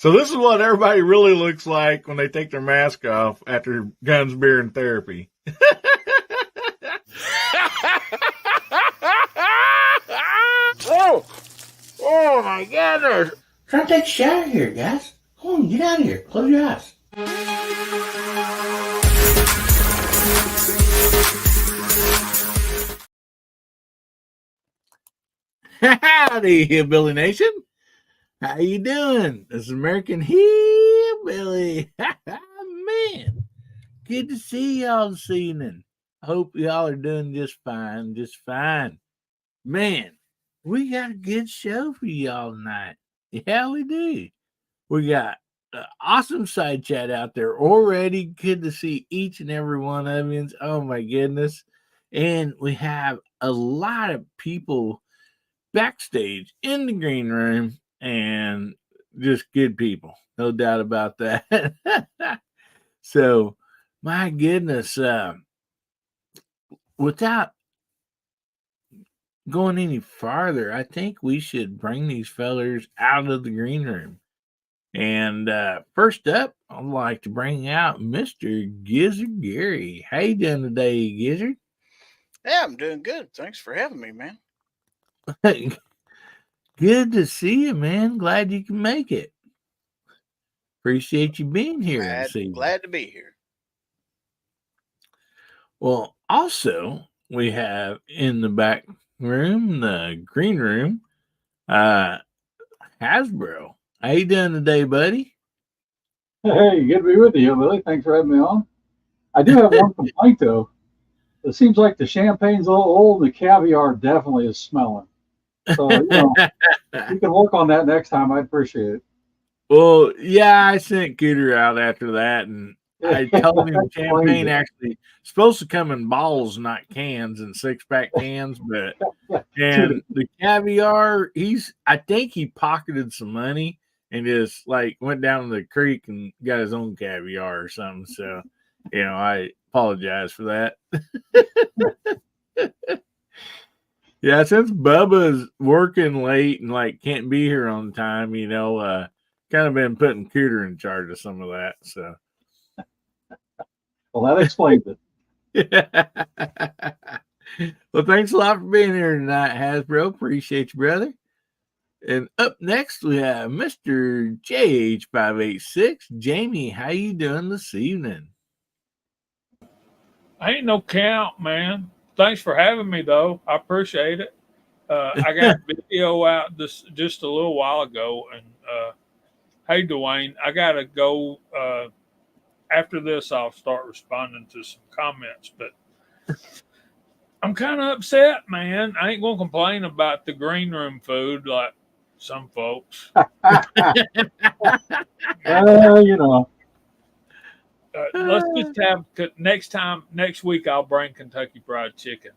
So this is what everybody really looks like when they take their mask off after guns, beer, and therapy. Oh my goodness. Try to take a shower here, guys. Come on, get out of here. Close your eyes. Howdy, Hillbilly Nation. How you doing? This is American Hillbilly. Man, good to see y'all this evening. Hope y'all are doing just fine, Man, we got a good show for y'all tonight. Yeah, we do. We got an awesome side chat out there already. Good to see each and every one of you. Oh my goodness. And we have a lot of people backstage in the green room and just good people. No doubt about that. So, my goodness, without going any farther, I think we should bring these fellers out of the green room. And first up, I'd like to bring out Mr. Gizzard Gary. How you doing today, Gizzard? Yeah, I'm doing good. Thanks for having me, man. Good to see you, man. Glad you can make it. Appreciate you being here. Glad to be here. Well, also, we have in the back room, the green room, Hasbro. How you doing today, buddy? Hey, good to be with you, Billy. Thanks for having me on. I do have one complaint, though. It seems like the champagne's a little old and the caviar definitely is smelling. So, you can work on that next time. I'd appreciate it. Well, yeah, I sent Cooter out after that, and I told him champagne actually supposed to come in bottles, not cans, and 6-pack cans. But and the caviar, I think he pocketed some money and just like went down to the creek and got his own caviar or something. So, I apologize for that. Yeah, since Bubba's working late and like can't be here on time, kind of been putting Cooter in charge of some of that. So, well, that explains it. Well, thanks a lot for being here tonight, Hasbro. Appreciate you, brother. And up next, we have Mr. JH586. Jamie, how you doing this evening? Ain't no count, man. Thanks for having me, though. I appreciate it. I got a video out just a little while ago, and hey, Dwayne, I got to go. After this, I'll start responding to some comments, but I'm kind of upset, man. I ain't going to complain about the green room food like some folks. Let's just have next week I'll bring Kentucky Fried Chicken.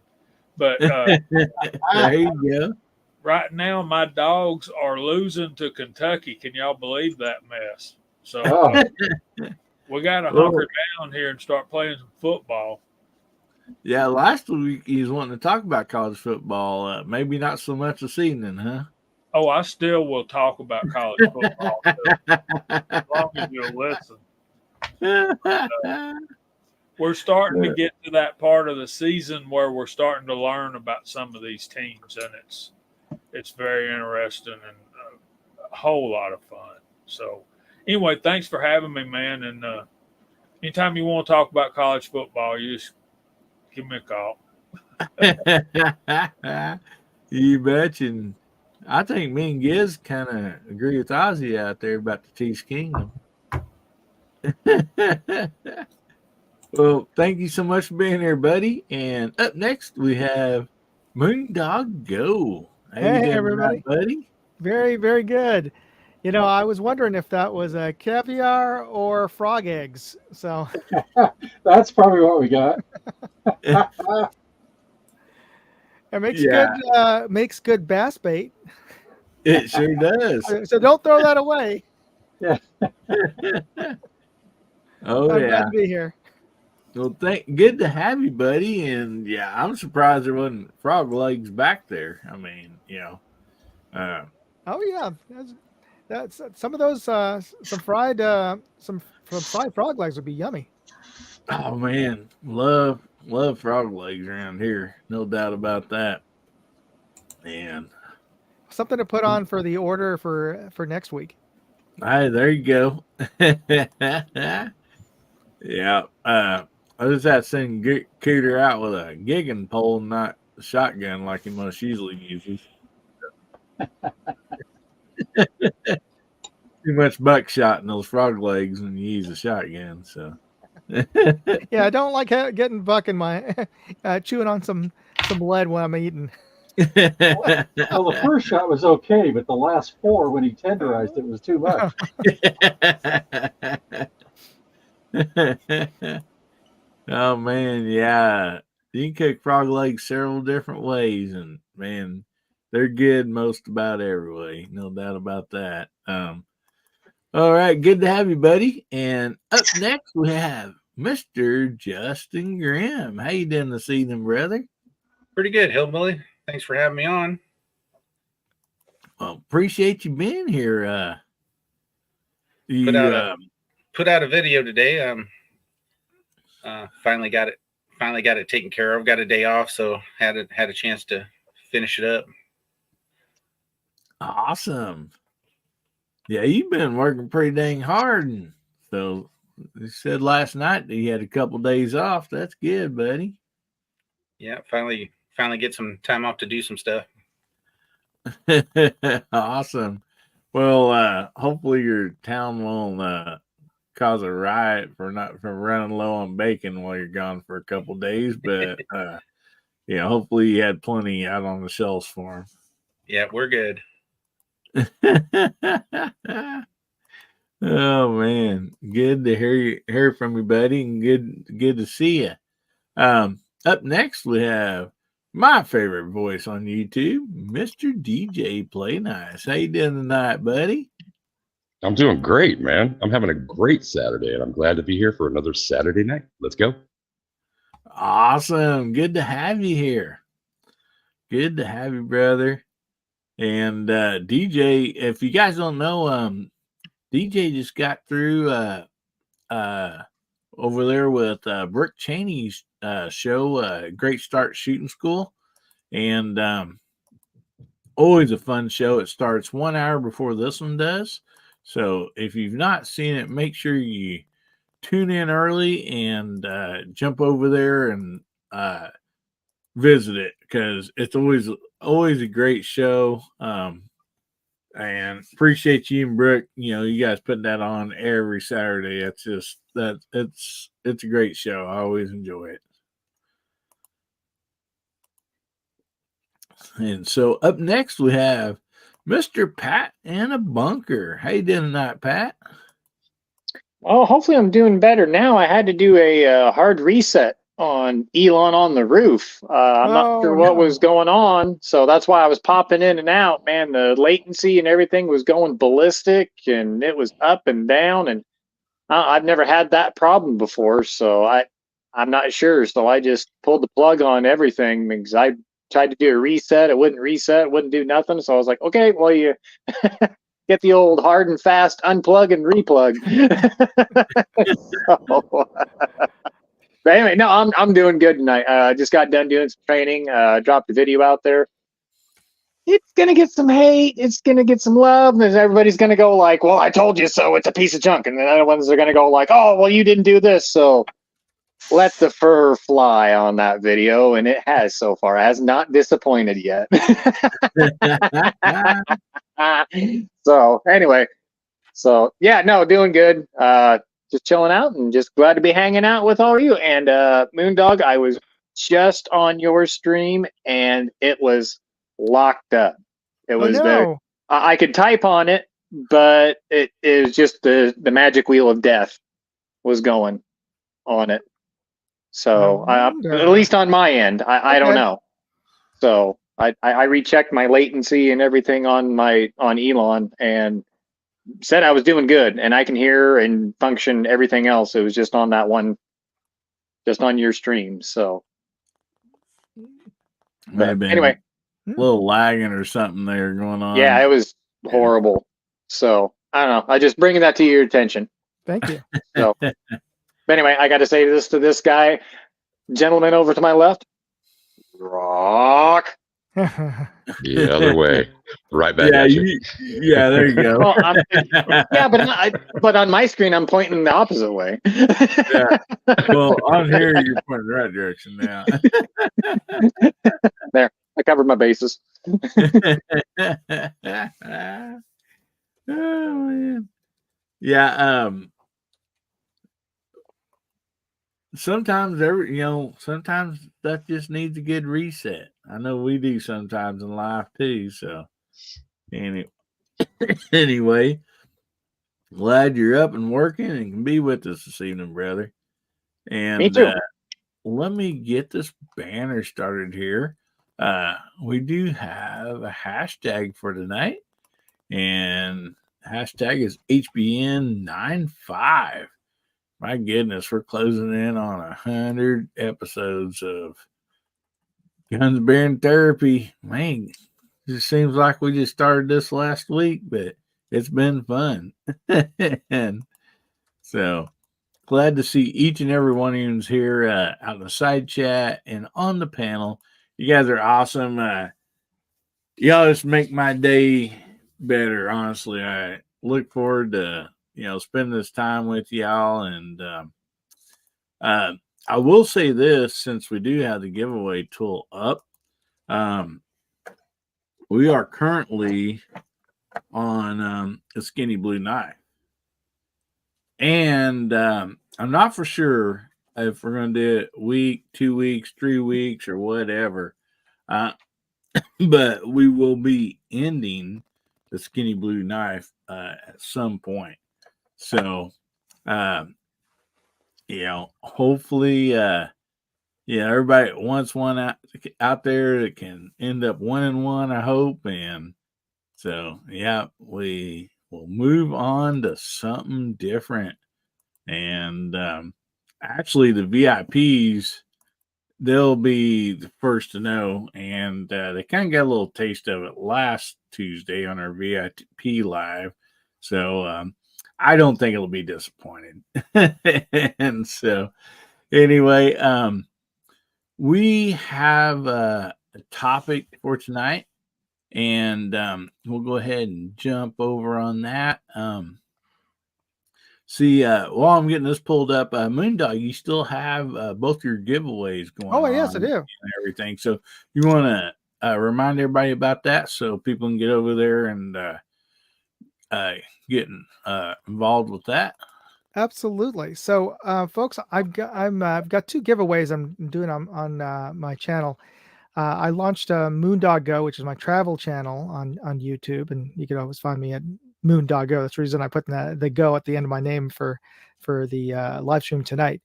But there you go. Right now, my dogs are losing to Kentucky. Can y'all believe that mess? So we got to hunker down here and start playing some football. Yeah, last week he was wanting to talk about college football. Maybe not so much this evening, huh? Oh, I still will talk about college football as long as you'll listen. We're starting to get to that part of the season where we're starting to learn about some of these teams, and it's very interesting and a whole lot of fun. So anyway, thanks for having me, man. And anytime you want to talk about college football, you just give me a call. You bet. And I think me and Giz kind of agree with Ozzy out there about the Chiefs Kingdom. Well, thank you so much for being here, buddy. And up next, we have Moondog Go. Hey, everybody. Buddy? Very, very good. I was wondering if that was a caviar or frog eggs. So that's probably what we got. It makes good bass bait. It sure does. So don't throw that away. Yeah. I'm glad to be here. Well, good to have you, buddy. And yeah, I'm surprised there wasn't frog legs back there. I mean, oh yeah, That's some of those some fried frog legs would be yummy. Oh man, love frog legs around here. No doubt about that. And Something to put on for the order for next week. hey, there you go. Yeah. I just had to send Cooter out with a gigging pole, not a shotgun like he most usually uses. Too much buckshot in those frog legs when you use a shotgun. So. Yeah, I don't like getting buck in my chewing on some lead when I'm eating. Well, the first shot was okay, but the last 4, when he tenderized it, was too much. Oh man, yeah. You can cook frog legs several different ways, and man, they're good most about every way. No doubt about that. All right, good to have you, buddy. And up next we have Mr. Justin Graham. How you doing this evening, brother? Pretty good, Hillbilly. Thanks for having me on. Well, appreciate you being here. You Put out a video today. Finally got it taken care of. Got a day off, so had a chance to finish it up. awesome. Yeah, you've been working pretty dang hard, and so you said last night that you had a couple days off. That's good, buddy. Yeah, finally get some time off to do some stuff. Awesome. Well, hopefully your town won't cause a riot for running low on bacon while you're gone for a couple days. But yeah, hopefully you had plenty out on the shelves for Yeah, we're good. them. Oh man, good to hear from you, buddy, and good to see you. Up next we have my favorite voice on YouTube, Mr. DJ Play Nice. How you doing tonight, buddy? I'm doing great, man. I'm having a great Saturday, and I'm glad to be here for another Saturday night. Let's go. Awesome. Good to have you here. Good to have you, brother. And DJ, if you guys don't know, DJ just got through over there with Brooke Cheney's show, Great Start Shooting School. And always a fun show. It starts 1 hour before this one does. So if you've not seen it, make sure you tune in early and jump over there and visit it, because it's always a great show. And appreciate you and Brooke. You guys putting that on every Saturday. It's just it's a great show. I always enjoy it. And so up next we have Mr. Pat in a bunker. How you doing tonight, Pat? Well, hopefully I'm doing better now. I had to do a hard reset on Elon on the roof. I'm not sure what was going on, so that's why I was popping in and out. Man, the latency and everything was going ballistic, and it was up and down, and I've never had that problem before, so I'm not sure. So I just pulled the plug on everything because I tried to do a reset. It wouldn't reset, it wouldn't do nothing. So I was like, okay, well, you get the old hard and fast unplug and replug. But anyway, no, I'm doing good tonight. I just got done doing some training. Dropped a video out there. It's gonna get some hate. It's gonna get some love, and everybody's gonna go like, "Well, I told you so. It's a piece of junk." And the other ones are gonna go like, "Oh, well, you didn't do this." So let the fur fly on that video, and it has so far. It has not disappointed yet. So anyway, yeah, no, doing good. Just chilling out and just glad to be hanging out with all of you. And Moondog, I was just on your stream and it was locked up. It was there. I could type on it, but it was just the magic wheel of death was going on it. So at least on my end, I don't know. So I rechecked my latency and everything on Elon and said I was doing good, and I can hear and function everything else. It was just on that one, just on your stream. So Might have been anyway, a little lagging or something there going on. yeah, it was horrible. So I don't know. I just bringing that to your attention. Thank you. So but anyway, I got to say this to this guy, gentleman over to my left. Rock. The other way. Right back Yeah, at you. yeah, there you go. Well, yeah, but on my screen, I'm pointing the opposite way. Yeah. Well, on here, you're pointing the right direction now. There, I covered my bases. Oh man. Yeah, sometimes sometimes that just needs a good reset. I know we do sometimes in life too. So anyway, glad you're up and working and can be with us this evening, brother. And Me too. let me get this banner started here. We do have a hashtag for tonight, and hashtag is HBN95. My goodness, we're closing in on 100 episodes of Guns, Beer, and Therapy. Man, it just seems like we just started this last week, but it's been fun. And so glad to see each and every one of you here out in the side chat and on the panel. You guys are awesome. Y'all just make my day better, honestly. I look forward to spending this time with y'all. And I will say this, since we do have the giveaway tool up, we are currently on a skinny blue knife. And I'm not for sure if we're going to do it week, 2 weeks, 3 weeks, or whatever. But we will be ending the skinny blue knife at some point. So, hopefully, everybody wants one out there that can end up 1-1, I hope. And so, we will move on to something different. And actually, the VIPs, they'll be the first to know. And they kind of got a little taste of it last Tuesday on our VIP live. So I don't think it'll be disappointed. And so anyway, we have a topic for tonight, and we'll go ahead and jump over on that. See, while I'm getting this pulled up, Moondog, you still have both your giveaways going on. Oh, yes, I do. And everything. So you want to remind everybody about that so people can get over there and get involved with that? Absolutely. So, folks, I've got 2 giveaways I'm doing on my channel. I launched Moondog Go, which is my travel channel on YouTube, and you can always find me at Moondog Go. That's the reason I put the Go at the end of my name for the live stream tonight.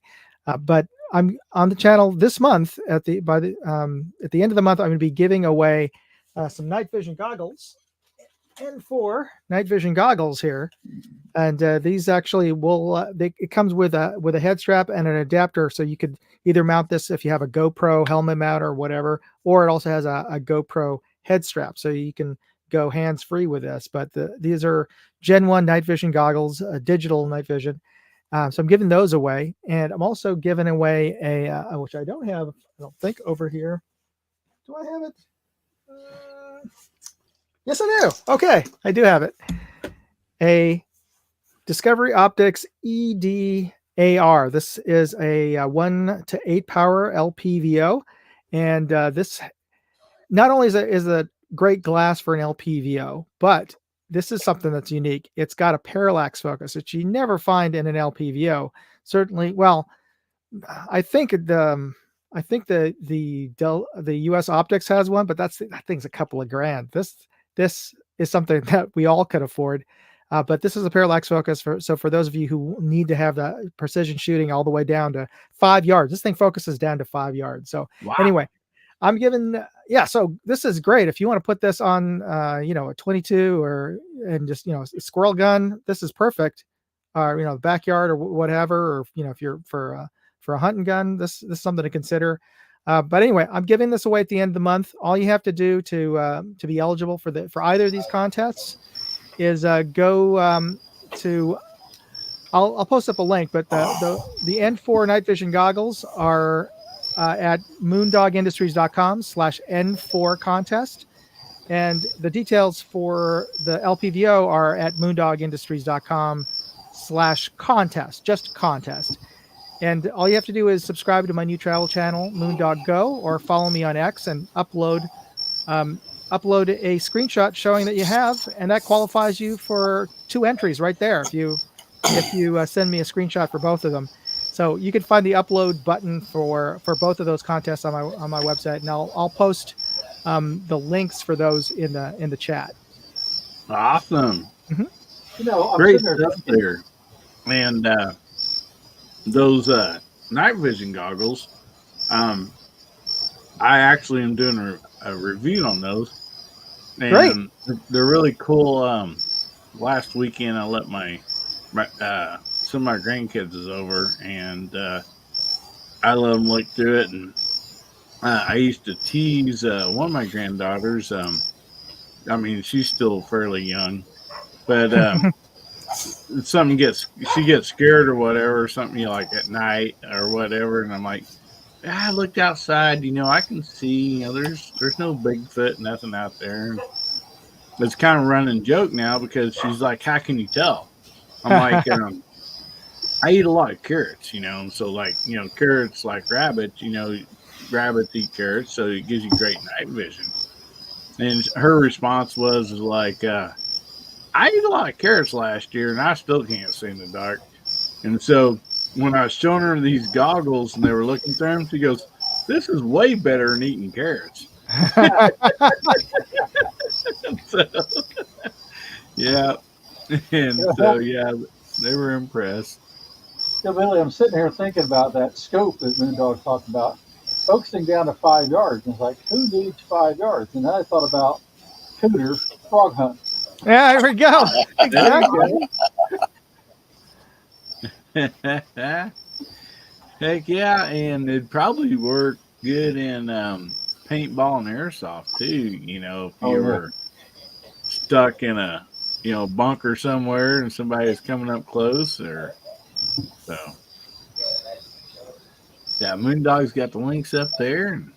But I'm on the channel this month at the end of the month. I'm going to be giving away some night vision goggles, and 4 night vision goggles here. And these actually will it comes with a head strap and an adapter, so you could either mount this if you have a GoPro helmet mount or whatever, or it also has a GoPro head strap, so you can go hands free with this. But these are Gen 1 night vision goggles, digital night vision. So I'm giving those away, and I'm also giving away a which I don't have, I don't think, over here. Do I have it? Yes, I do. Okay, I do have it. A Discovery Optics EDAR. This is a 1 to 8 power LPVO, and this not only is a great glass for an LPVO, but this is something that's unique. It's got a parallax focus, which you never find in an LPVO. Certainly, well, I think the US Optics has one, but that thing's a couple of grand. This is something that we all could afford. But this is a parallax focus so for those of you who need to have the precision shooting all the way down to 5 yards. This thing focuses down to 5 yards. So Anyway, I'm giving, so this is great. If you want to put this on, a 22 and just, a squirrel gun, this is perfect. The backyard or whatever, or, if you're for a hunting gun, this is something to consider. But anyway, I'm giving this away at the end of the month. All you have to do to be eligible for either of these contests is go to. I'll post up a link, but the N4 night vision goggles are at moondogindustries.com/N4 contest. And the details for the LPVO are at moondogindustries.com/contest, just contest. And all you have to do is subscribe to my new travel channel, Moondog Go, or follow me on X and upload a screenshot showing that you have, and that qualifies you for 2 entries right there if you send me a screenshot for both of them. So you can find the upload button for both of those contests on my website, and I'll post the links for those in the chat. Awesome. You know, I'm Great sitting there stuff there. And those night vision goggles, I actually am doing a review on those. And Great. They're really cool. Last weekend, I let some of my grandkids is over, and I let them look through it. And I used to tease one of my granddaughters. I mean, she's still fairly young, but she gets scared or whatever, something like at night or whatever, and I'm like, I looked outside, I can see, there's no Bigfoot, nothing out there. It's kind of running joke now because she's like, how can you tell? I'm like, I eat a lot of carrots, so carrots like rabbits, rabbits eat carrots, so it gives you great night vision. And her response was like, I ate a lot of carrots last year and I still can't see in the dark. And so when I was showing her these goggles and they were looking through them, she goes, this is way better than eating carrots. So, yeah. And so, yeah, they were impressed. Yeah, Billy, I'm sitting here thinking about that scope that Moondog talked about, focusing down to 5 yards. And it's like, who needs 5 yards? And then I thought about cooter frog hunt. Yeah, there we go. Exactly. Heck yeah, and it'd probably work good in paintball and airsoft too. If you ever stuck in a bunker somewhere and somebody's coming up close, or so. Yeah, Moondog's got the links up there. And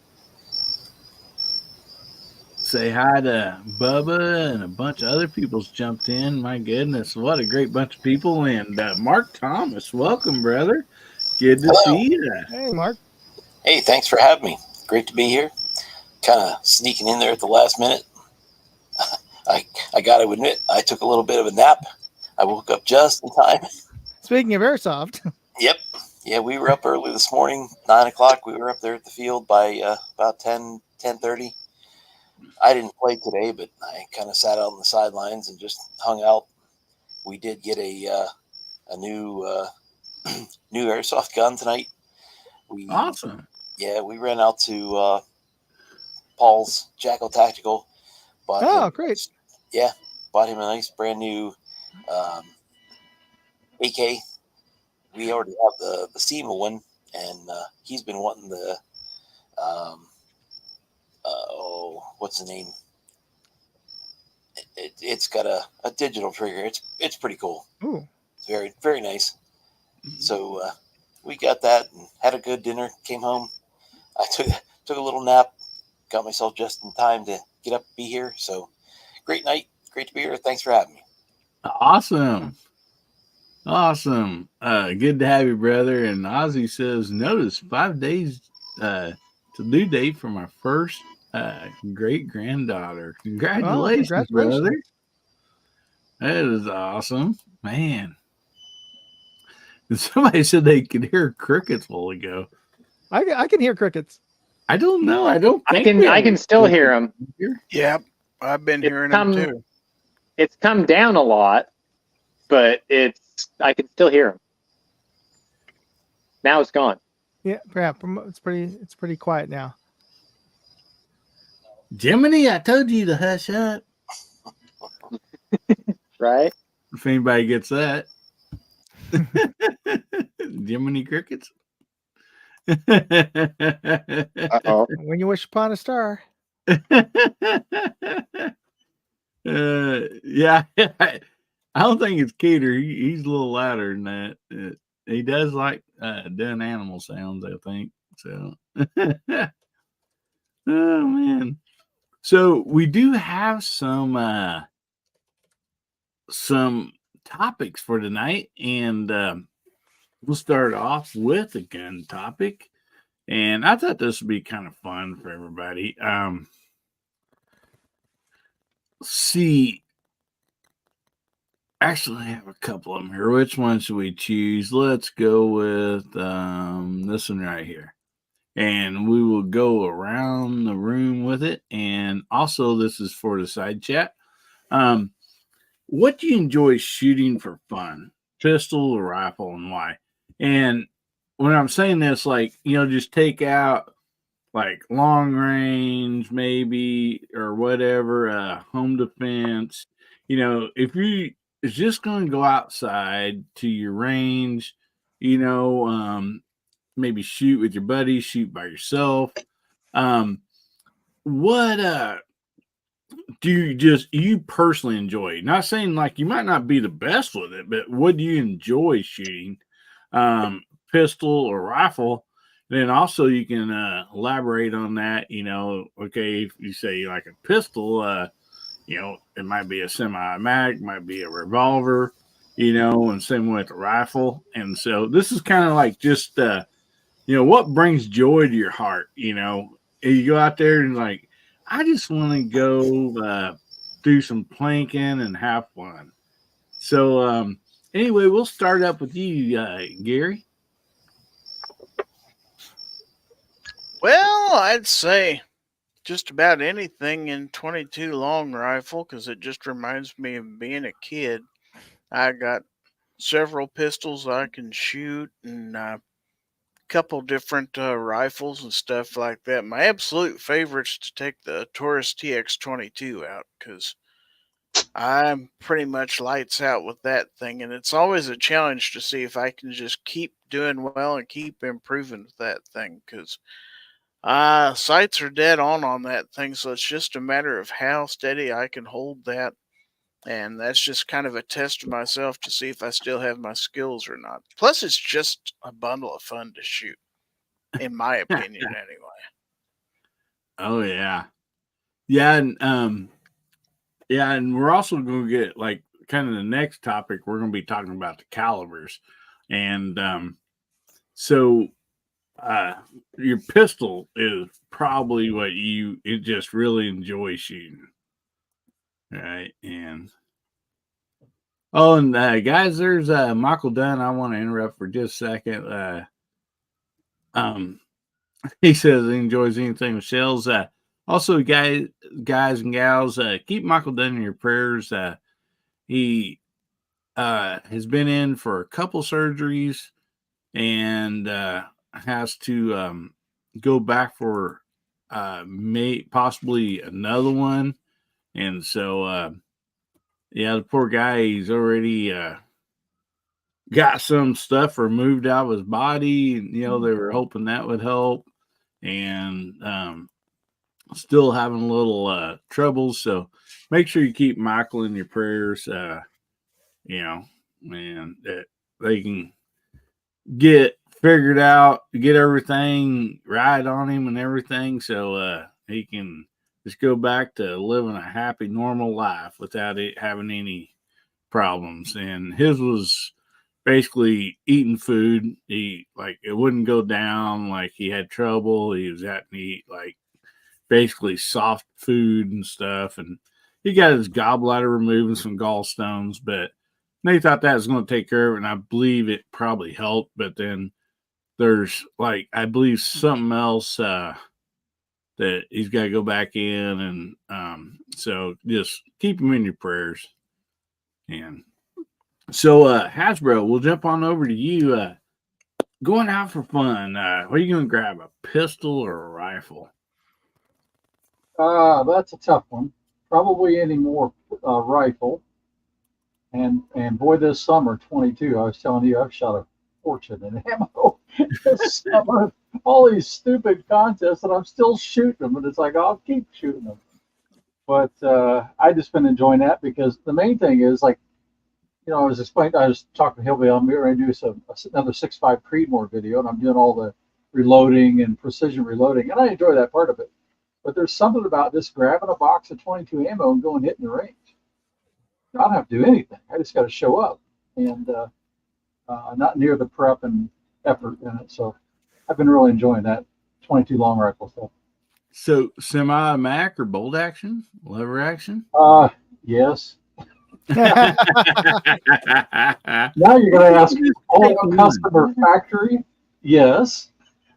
say hi to Bubba and a bunch of other people's jumped in. My goodness, what a great bunch of people! And Mark Thomas, welcome, brother. Good to see you. Hey, Mark. Hey, thanks for having me. Great to be here. Kind of sneaking in there at the last minute. I got to admit, I took a little bit of a nap. I woke up just in time. Speaking of airsoft. Yep. Yeah, we were up early this morning, 9 o'clock. We were up there at the field by about 10:30. I didn't play today, but I kind of sat out on the sidelines and just hung out. We did get a new new airsoft gun tonight. Awesome. Yeah, we ran out to Paul's Jackal Tactical. Great. Yeah, bought him a nice brand new AK. We already have the SEMA one, and he's been wanting the what's the name? It's got a digital trigger. It's pretty cool. Ooh. It's very, very nice. So we got that and had a good dinner. Came home. I took a little nap. Got myself just in time to get up and be here. So great night. Great to be here. Thanks for having me. Awesome. Good to have you, brother. And Ozzy says, notice 5 days to due date for my first great granddaughter. Congratulations, brother. That is awesome, man. And somebody said they could hear crickets a while ago. I can hear crickets. I don't know. I don't think I can still hear them. Yep, I've been hearing them too. It's come down a lot, but I can still hear them. Now it's gone. Yeah, perhaps it's pretty quiet now. Jiminy, I told you to hush up. Right? If anybody gets that. Jiminy crickets. Uh-oh. When you wish upon a star. Yeah, I don't think it's Keter. He's a little louder than that. He does like doing animal sounds, I think. So, oh man. So we do have some topics for tonight, and we'll start off with a gun topic. And I thought this would be kind of fun for everybody. See, actually, I have a couple of them here. Which one should we choose? Let's go with this one right here. And we will go around the room with it. And also, this is for the side chat. What do you enjoy shooting for fun? Pistol or rifle, and why? And when I'm saying this, like, just take out like long range, maybe, or whatever, home defense. If you is just going to go outside to your range, maybe shoot with your buddies, shoot by yourself. What do you personally enjoy? Not saying like you might not be the best with it, but what do you enjoy shooting? Pistol or rifle? Then also you can elaborate on that. Okay, if you say like a pistol, it might be a semi-automatic, might be a revolver, and same with a rifle. And so this is kind of like just what brings joy to your heart. You go out there and like, I just want to go do some planking and have fun. So anyway, we'll start up with you, Gary. Well, I'd say just about anything in 22 long rifle because it just reminds me of being a kid. I got several pistols I can shoot and a couple different rifles and stuff like that. My absolute favorite's to take the Taurus TX22 out because I'm pretty much lights out with that thing, and it's always a challenge to see if I can just keep doing well and keep improving with that thing because sights are dead on that thing, so it's just a matter of how steady I can hold that. And that's just kind of a test of myself to see if I still have my skills or not. Plus, it's just a bundle of fun to shoot, in my opinion, anyway. Oh yeah, and we're also going to get like kind of the next topic. We're going to be talking about the calibers, and so your pistol is probably what you just really enjoy shooting, right? And guys, there's Michael Dunn. I want to interrupt for just a second. He says he enjoys anything with shells. Also, guys and gals, keep Michael Dunn in your prayers. He has been in for a couple surgeries and has to go back for possibly another one. And so, the poor guy, he's already got some stuff removed out of his body. They were hoping that would help. And still having a little troubles. So make sure you keep Michael in your prayers. And that they can get figured out, get everything right on him and everything, so he can just go back to living a happy, normal life without it having any problems. And his was basically eating food. He it wouldn't go down. Like he had trouble. He was having to eat like basically soft food and stuff. And he got his gallbladder removed and some gallstones, but they thought that was going to take care of it. And I believe it probably helped. But then there's I believe something else that he's got to go back in. And so just keep him in your prayers. And so Hasbro, we'll jump on over to you. Going out for fun, what are you going to grab, a pistol or a rifle? That's a tough one. Probably any more rifle. And boy, this summer, 22, I was telling you, I've shot a fortune in ammo this summer. All these stupid contests, and I'm still shooting them. And it's like, I'll keep shooting them. But I just been enjoying that because the main thing is like, I was talking to Hillbilly. I'm ready to do another 6.5 Creedmoor video, and I'm doing all the reloading and precision reloading, and I enjoy that part of it. But there's something about just grabbing a box of 22 ammo and going hitting the range. I don't have to do anything. I just got to show up, and not near the prep and effort in it. So I've been really enjoying that 22 long rifle stuff. So semi-mac or bolt action, lever action? Yes. Now you're going to ask all customer factory. Yes.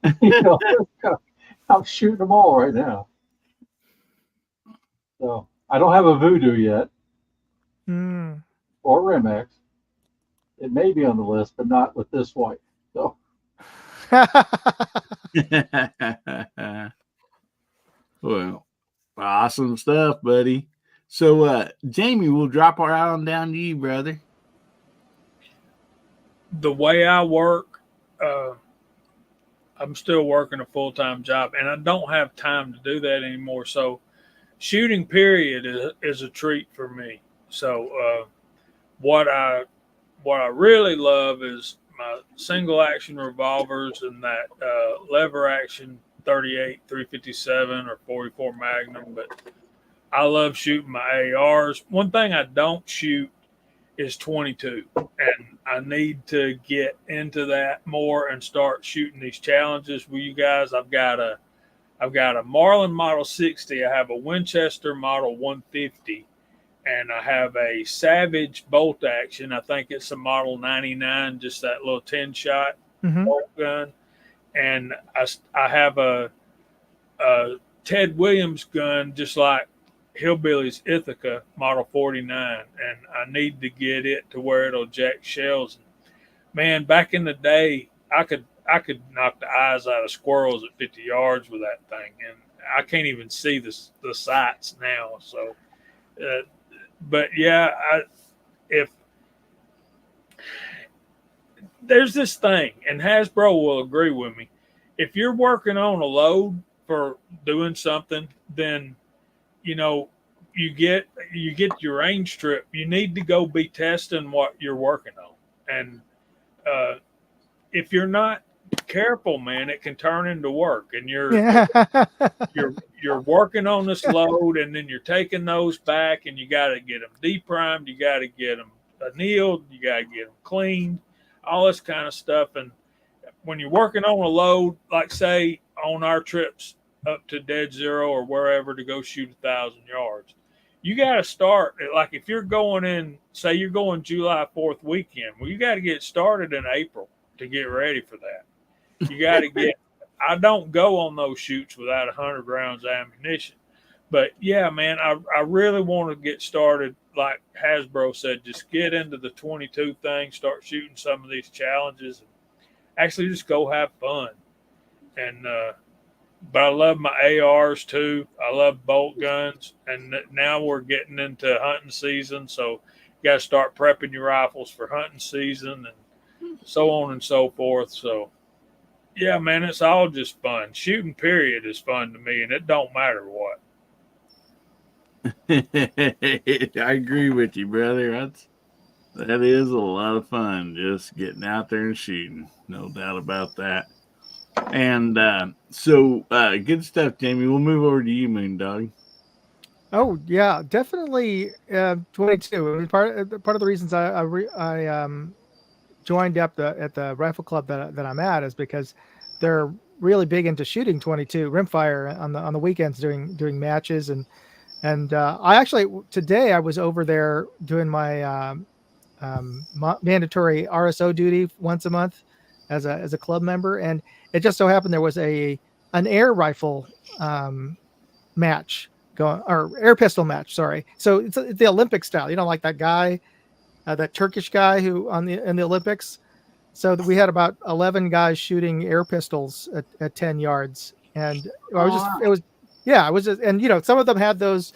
I'm shooting them all right now. So I don't have a Voodoo yet, or Remex. It may be on the list, but not with this white. So. Well, awesome stuff, buddy. So, Jamie, we'll drop our island down to you, brother. The way I work, I'm still working a full-time job, and I don't have time to do that anymore. So shooting period is a treat for me. So what I really love is my single action revolvers and that lever action 38, 357 or 44 Magnum. But I love shooting my ARs. One thing I don't shoot is 22, and I need to get into that more and start shooting these challenges with you guys. I've got a Marlin Model 60. I have a Winchester Model 150, and I have a Savage bolt action. I think it's a Model 99, just that little 10-shot bolt gun. And I have a Ted Williams gun, just like Hillbilly's Ithaca Model 49, and I need to get it to where it'll jack shells. Man, back in the day, I could knock the eyes out of squirrels at 50 yards with that thing, and I can't even see the sights now. So, but yeah, if there's this thing, and Hasbro will agree with me, if you're working on a load for doing something, then you get your range trip. You need to go be testing what you're working on, and if you're not careful, man, it can turn into work. And you're working on this load, and then you're taking those back, and you got to get them deprimed, you got to get them annealed, you got to get them cleaned, all this kind of stuff. And when you're working on a load, like say on our trips up to Dead Zero or wherever to go shoot 1,000 yards, you got to start, like if you're going in, say you're going July 4th weekend, well, you got to get started in April to get ready for that. You got to get, I don't go on those shoots without 100 rounds of ammunition. But yeah, man, I really want to get started. Like Hasbro said, just get into the 22 thing, start shooting some of these challenges, and actually just go have fun. And, but I love my ARs too. I love bolt guns, and now we're getting into hunting season, so you got to start prepping your rifles for hunting season and so on and so forth. So, yeah, man, it's all just fun. Shooting period is fun to me, and it don't matter what. I agree with you, brother. That is a lot of fun, just getting out there and shooting. No doubt about that. And so good stuff, Jamie. We'll move over to you, Moondog. Oh yeah, definitely 22. I mean, part of the reasons I joined up at the rifle club that I'm at is because they're really big into shooting 22 rimfire on the weekends doing matches, and I actually today I was over there doing my mandatory RSO duty once a month as a club member, and it just so happened there was an air rifle match going, or air pistol match. Sorry, so it's the Olympic style. Like that guy, that Turkish guy who in the Olympics. So we had about 11 guys shooting air pistols at 10 yards, and and some of them had those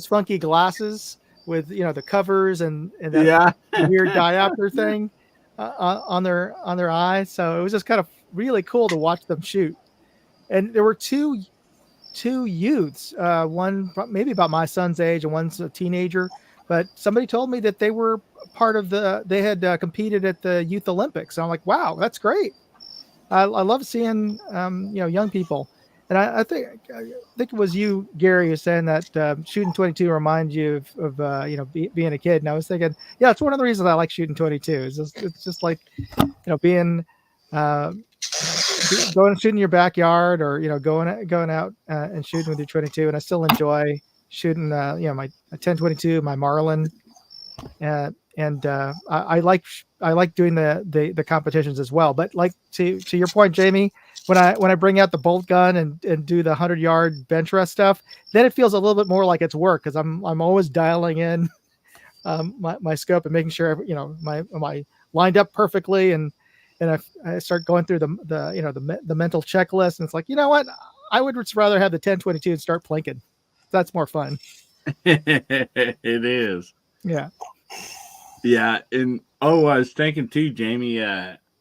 funky glasses with the covers and that weird diopter thing on their eyes. So it was just kind of really cool to watch them shoot. And there were two two youths, one maybe about my son's age and one's a teenager, but somebody told me that they were part of they had competed at the Youth Olympics. And I'm like, wow, that's great. I love seeing young people, and I think it was you, Gary, who saying that shooting 22 reminds you of being a kid. And I was thinking, yeah, it's one of the reasons I like shooting 22. It's just like being going and shooting in your backyard, or going out and shooting with your 22. And I still enjoy shooting my 10-22, my Marlin. I like doing the competitions as well. But like to your point, Jamie, when I bring out the bolt gun and do the 100-yard bench rest stuff, then it feels a little bit more like it's work, because I'm always dialing in my scope and making sure my lined up perfectly, and I start going through the mental checklist, and it's like, you know what, I would rather have the 10-22 and start plinking. That's more fun. It is. Yeah. Yeah, and I was thinking too, Jamie,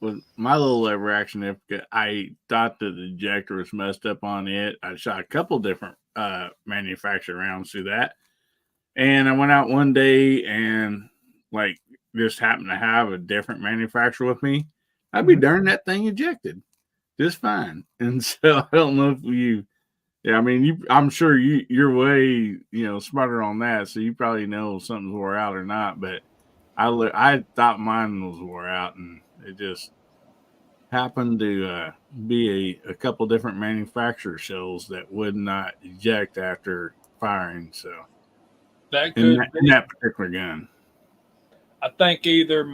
with my little lever action, I thought that the ejector was messed up on it. I shot a couple different manufacturer rounds through that, and I went out one day and like just happened to have a different manufacturer with me. I'd be darned, that thing ejected just fine. And so I don't know if yeah, I mean, I'm sure you're way smarter on that, so you probably know if something's wore out or not, but I thought mine was wore out, and it just happened to be a couple different manufacturer shells that would not eject after firing. So that could in that particular gun, I think either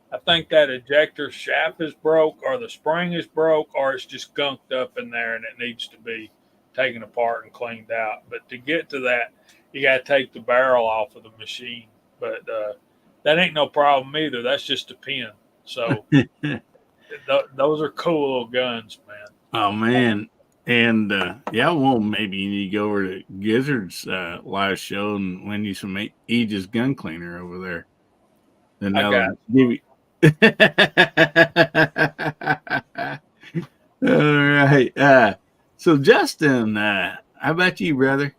I think that ejector shaft is broke, or the spring is broke, or it's just gunked up in there and it needs to be taken apart and cleaned out. But to get to that, you got to take the barrel off of the machine. But that ain't no problem either. That's just a pin. So those are cool little guns, man. Oh man. And well, maybe you need to go over to Gizzard's live show and win you some Aegis gun cleaner over there. Then that'll give you. All right. So Justin, how about you, brother?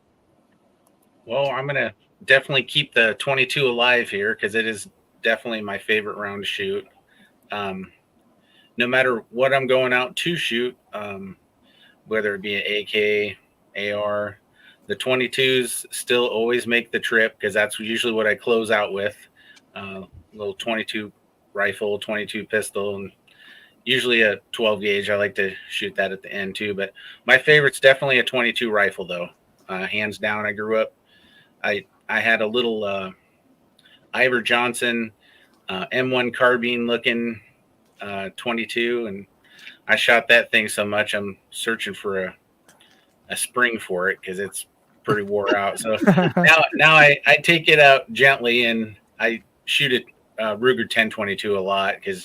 Well, I'm gonna definitely keep the 22 alive here, because it is definitely my favorite round to shoot. No matter what I'm going out to shoot, whether it be an AK, AR, the 22s still always make the trip, because that's usually what I close out with. Little 22 rifle, 22 pistol, and usually a 12 gauge. I like to shoot that at the end too, but my favorite's definitely a 22 rifle though. Hands down. I grew up, I had a little Ivor Johnson M1 carbine looking 22, and I shot that thing so much I'm searching for a spring for it, because it's pretty wore out. So now I take it out gently, and I shoot it Ruger 1022 a lot, because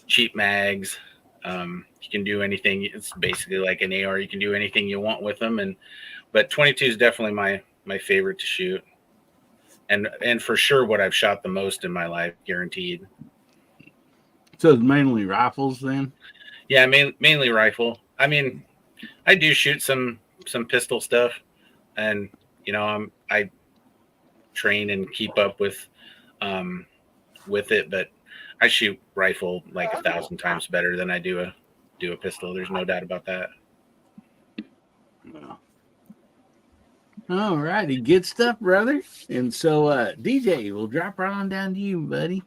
cheap mags, you can do anything. It's basically like an AR. You can do anything you want with them, but 22 is definitely my favorite to shoot, and for sure what I've shot the most in my life, guaranteed. So it's mainly rifles then? Yeah, mainly rifle. I mean, I do shoot some pistol stuff, and I train and keep up with it, but I shoot rifle like 1,000 times better than I do a pistol. There's no doubt about that. Well, all righty, good stuff, brother. And so DJ, we'll drop right on down to you, buddy.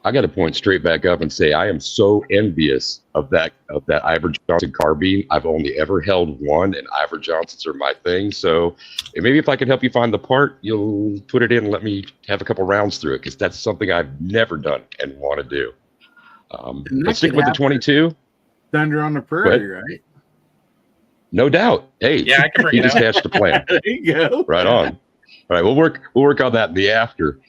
I got to point straight back up and say I am so envious of that Ivor Johnson carbine. I've only ever held one, and Ivor Johnsons are my thing. So maybe if I can help you find the part, you'll put it in and let me have a couple rounds through it, because that's something I've never done and want to do. But stick with the 22. Thunder on the Prairie, right? No doubt. Hey, yeah, I can bring you it just out. hatched the plan. There you go. Right on. All right, we'll work on that in the after.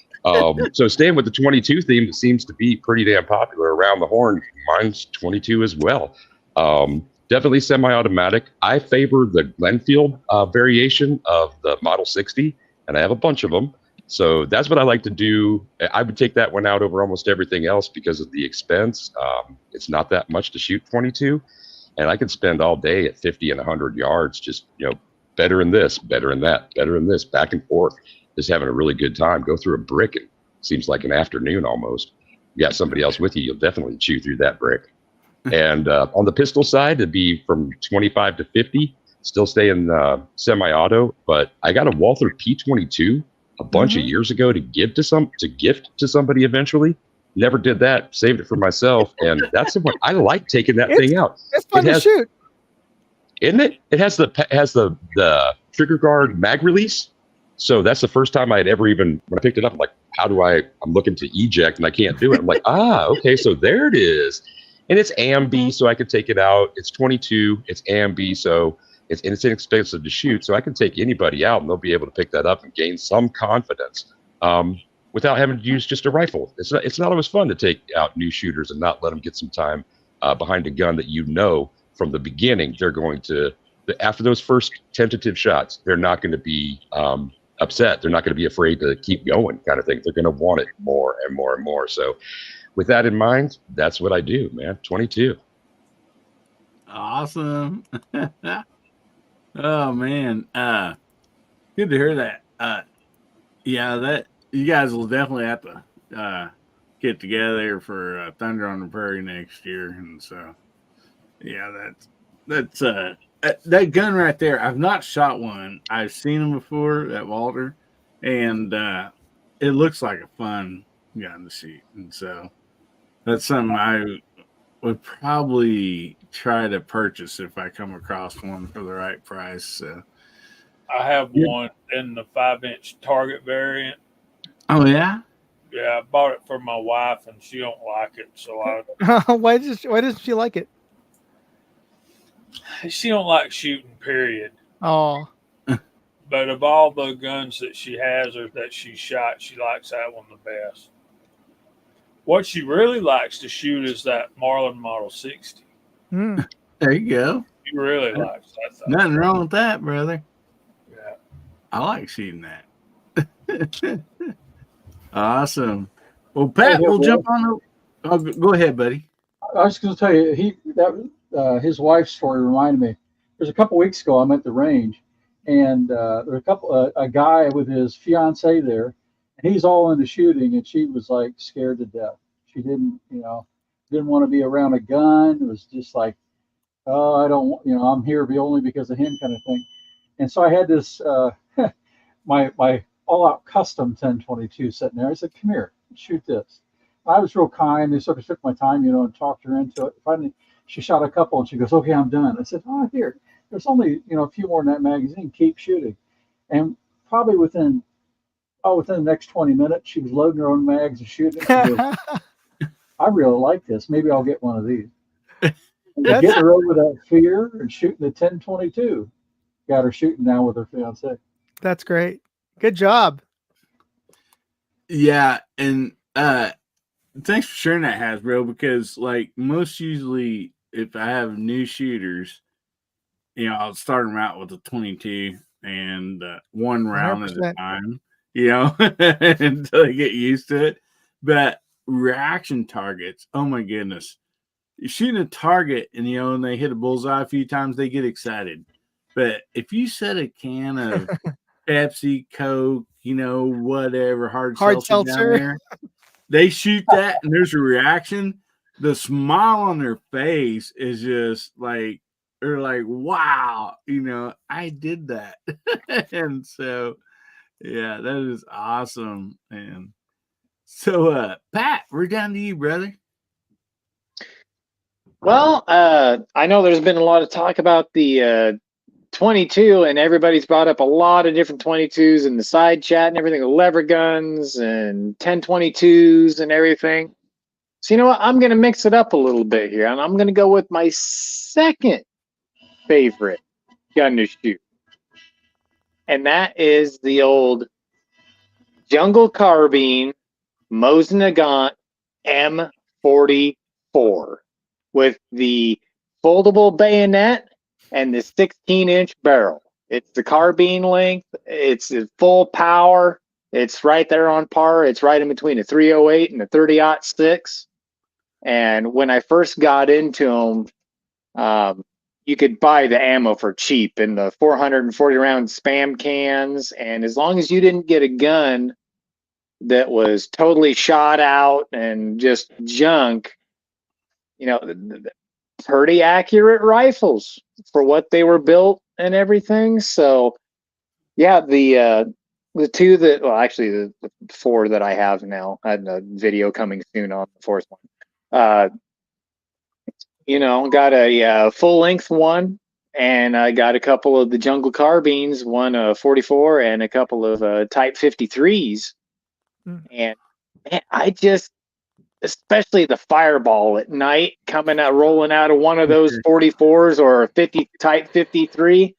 So staying with the 22 theme, that seems to be pretty damn popular around the horn. Mine's 22 as well. Definitely semi-automatic. I favor the Glenfield variation of the Model 60, and I have a bunch of them. So that's what I like to do. I would take that one out over almost everything else because of the expense. It's not that much to shoot 22. and I could spend all day at 50 and 100 yards, just, better in this, better in that, better in this, back and forth, just having a really good time. Go through a brick, and seems like an afternoon almost. You got somebody else with you, you'll definitely chew through that brick. And on the pistol side, it'd be from 25 to 50, still staying semi-auto. But I got a Walther P22 a bunch of years ago to gift to somebody eventually. Never did that. Saved it for myself, and that's the one I like taking that thing out. It's fun to shoot, isn't it? It has the trigger guard mag release. So that's the first time I had ever when I picked it up, I'm like, I'm looking to eject and I can't do it. I'm like, okay, so there it is. And it's ambi, so I could take it out. It's 22, it's ambi, so it's inexpensive to shoot. So I can take anybody out and they'll be able to pick that up and gain some confidence without having to use just a rifle. It's not always fun to take out new shooters and not let them get some time behind a gun that from the beginning they're going to, after those first tentative shots, they're not going to be upset. They're not going to be afraid to keep going, kind of thing. They're going to want it more and more and more. So with that in mind, that's what I do, man. 22. Awesome. Oh man. Good to hear that. Yeah, that you guys will definitely have to get together for Thunder on the Prairie next year. And so yeah, that's that gun right there. I've not shot one. I've seen them before at Walter, and it looks like a fun gun to shoot. And so that's something I would probably try to purchase if I come across one for the right price. So I have one in the 5-inch target variant. Oh yeah? Yeah, I bought it for my wife and she don't like it. So I why doesn't she like it? She don't like shooting, period. Oh. But of all the guns that she has or that she shot, she likes that one the best. What she really likes to shoot is that Marlin Model 60. There you go. She really likes that thing. Nothing wrong with that, brother. Yeah. I like shooting that. Awesome. Well, Pat, we'll jump on. Go ahead, buddy. I was going to tell you, his wife's story reminded me. There's a couple weeks ago, I'm at the range, and there were a guy with his fiance there, and he's all into shooting, and she was like scared to death. She didn't want to be around a gun. It was just like, oh, I don't, I'm here only because of him, kind of thing. And so I had this my all-out custom 1022 sitting there. I said, "Come here, shoot this." I was real kind. They sort of took my time, and talked her into it. Finally, she shot a couple, and she goes, "Okay, I'm done." I said, "Oh, here. There's only a few more in that magazine. Keep shooting." And probably within the next 20 minutes, she was loading her own mags and shooting. She goes, "I really like this. Maybe I'll get one of these." And to get her over that fear and shooting the 1022, got her shooting now with her fiance. That's great. Good job. Yeah, and thanks for sharing that, Hasbro, because like most usually if I have new shooters, I'll start them out with a 22 and one round 100%. at a time, until they get used to it. But reaction targets, oh my goodness. You're shooting a target and they hit a bullseye a few times, they get excited. But if you set a can of Pepsi, Coke, whatever, hard seltzer down there, they shoot that and there's a reaction. The smile on their face is just like, they're like, wow, I did that. And so, yeah, that is awesome. And so, Pat, we're down to you, brother. Well, I know there's been a lot of talk about the 22, and everybody's brought up a lot of different 22s in the side chat and everything, lever guns and 1022s and everything. So you know what? I'm going to mix it up a little bit here, and I'm going to go with my second favorite gun to shoot, and that is the old Jungle Carbine Mosin Nagant M44 with the foldable bayonet and the 16-inch barrel. It's the carbine length. It's full power. It's right there on par. It's right in between a 308 and a 30-06. And when I first got into them, you could buy the ammo for cheap in the 440 round spam cans. And as long as you didn't get a gun that was totally shot out and just junk, you know, pretty accurate rifles for what they were built and everything. So yeah, the two that, well, actually the four that I have now, I had a video coming soon on the fourth one. You know, got a full length one, and I got a couple of the jungle carbines, one 44 and a couple of Type 53s. And man, I just, especially the fireball at night coming out, rolling out of one of those 44s or a 50 Type 53.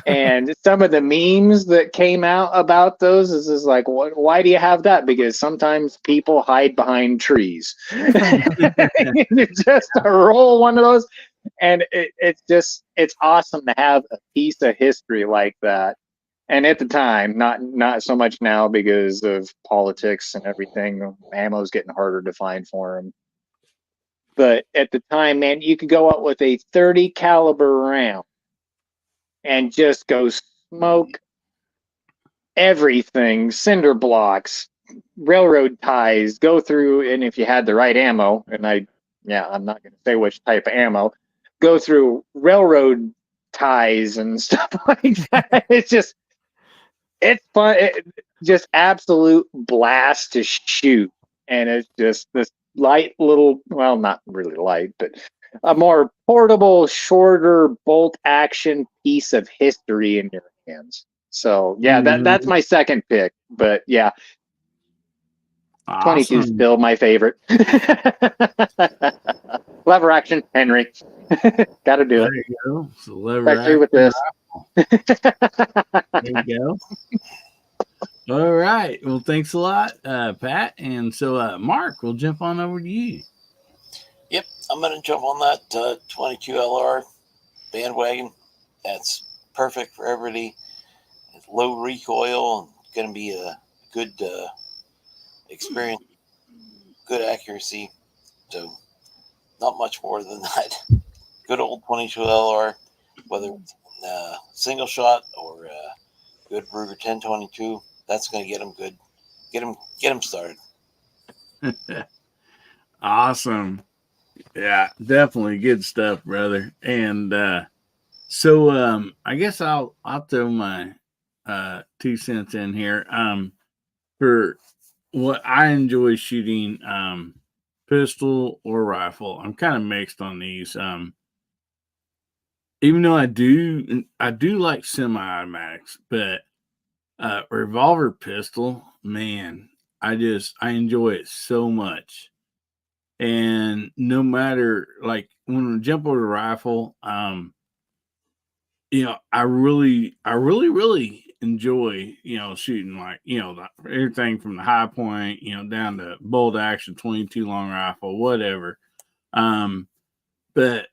And some of the memes that came out about those is like, why do you have that? Because sometimes people hide behind trees. Just to roll one of those, and it's awesome to have a piece of history like that. And at the time, not so much now because of politics and everything. Ammo's getting harder to find for them. But at the time, man, you could go out with a 30 caliber round and just go smoke everything, cinder blocks, railroad ties, go through, and if you had the right ammo, and I'm not going to say which type of ammo, go through railroad ties and stuff like that. It's fun. Just absolute blast to shoot. And it's just this light little, well, not really light, but a more portable, shorter bolt action piece of history in your hands. So yeah, that's my second pick. But yeah, 22 is still my favorite. Lever action, Henry. Got to do There it. you go. So lever Especially with action. this. There you go. All right. Well, thanks a lot, Pat. And so, Mark, we'll jump on over to you. Yep, I'm going to jump on that 22 LR bandwagon. That's perfect for everybody. It's low recoil and going to be a good experience, good accuracy. So not much more than that. Good old 22 LR, whether it's single shot or good Ruger 1022, that's going to get them good. Get them started. Awesome. Yeah, definitely good stuff, brother. And so I guess I'll throw my 2 cents in here. For what I enjoy shooting, pistol or rifle. I'm kind of mixed on these. Even though I do like semi-automatics, but revolver pistol, man, I enjoy it so much. And no matter, like, when I jump over the rifle, you know, I really enjoy, you know, shooting, like, you know, everything from the high point, you know, down to bolt action 22 long rifle, whatever. But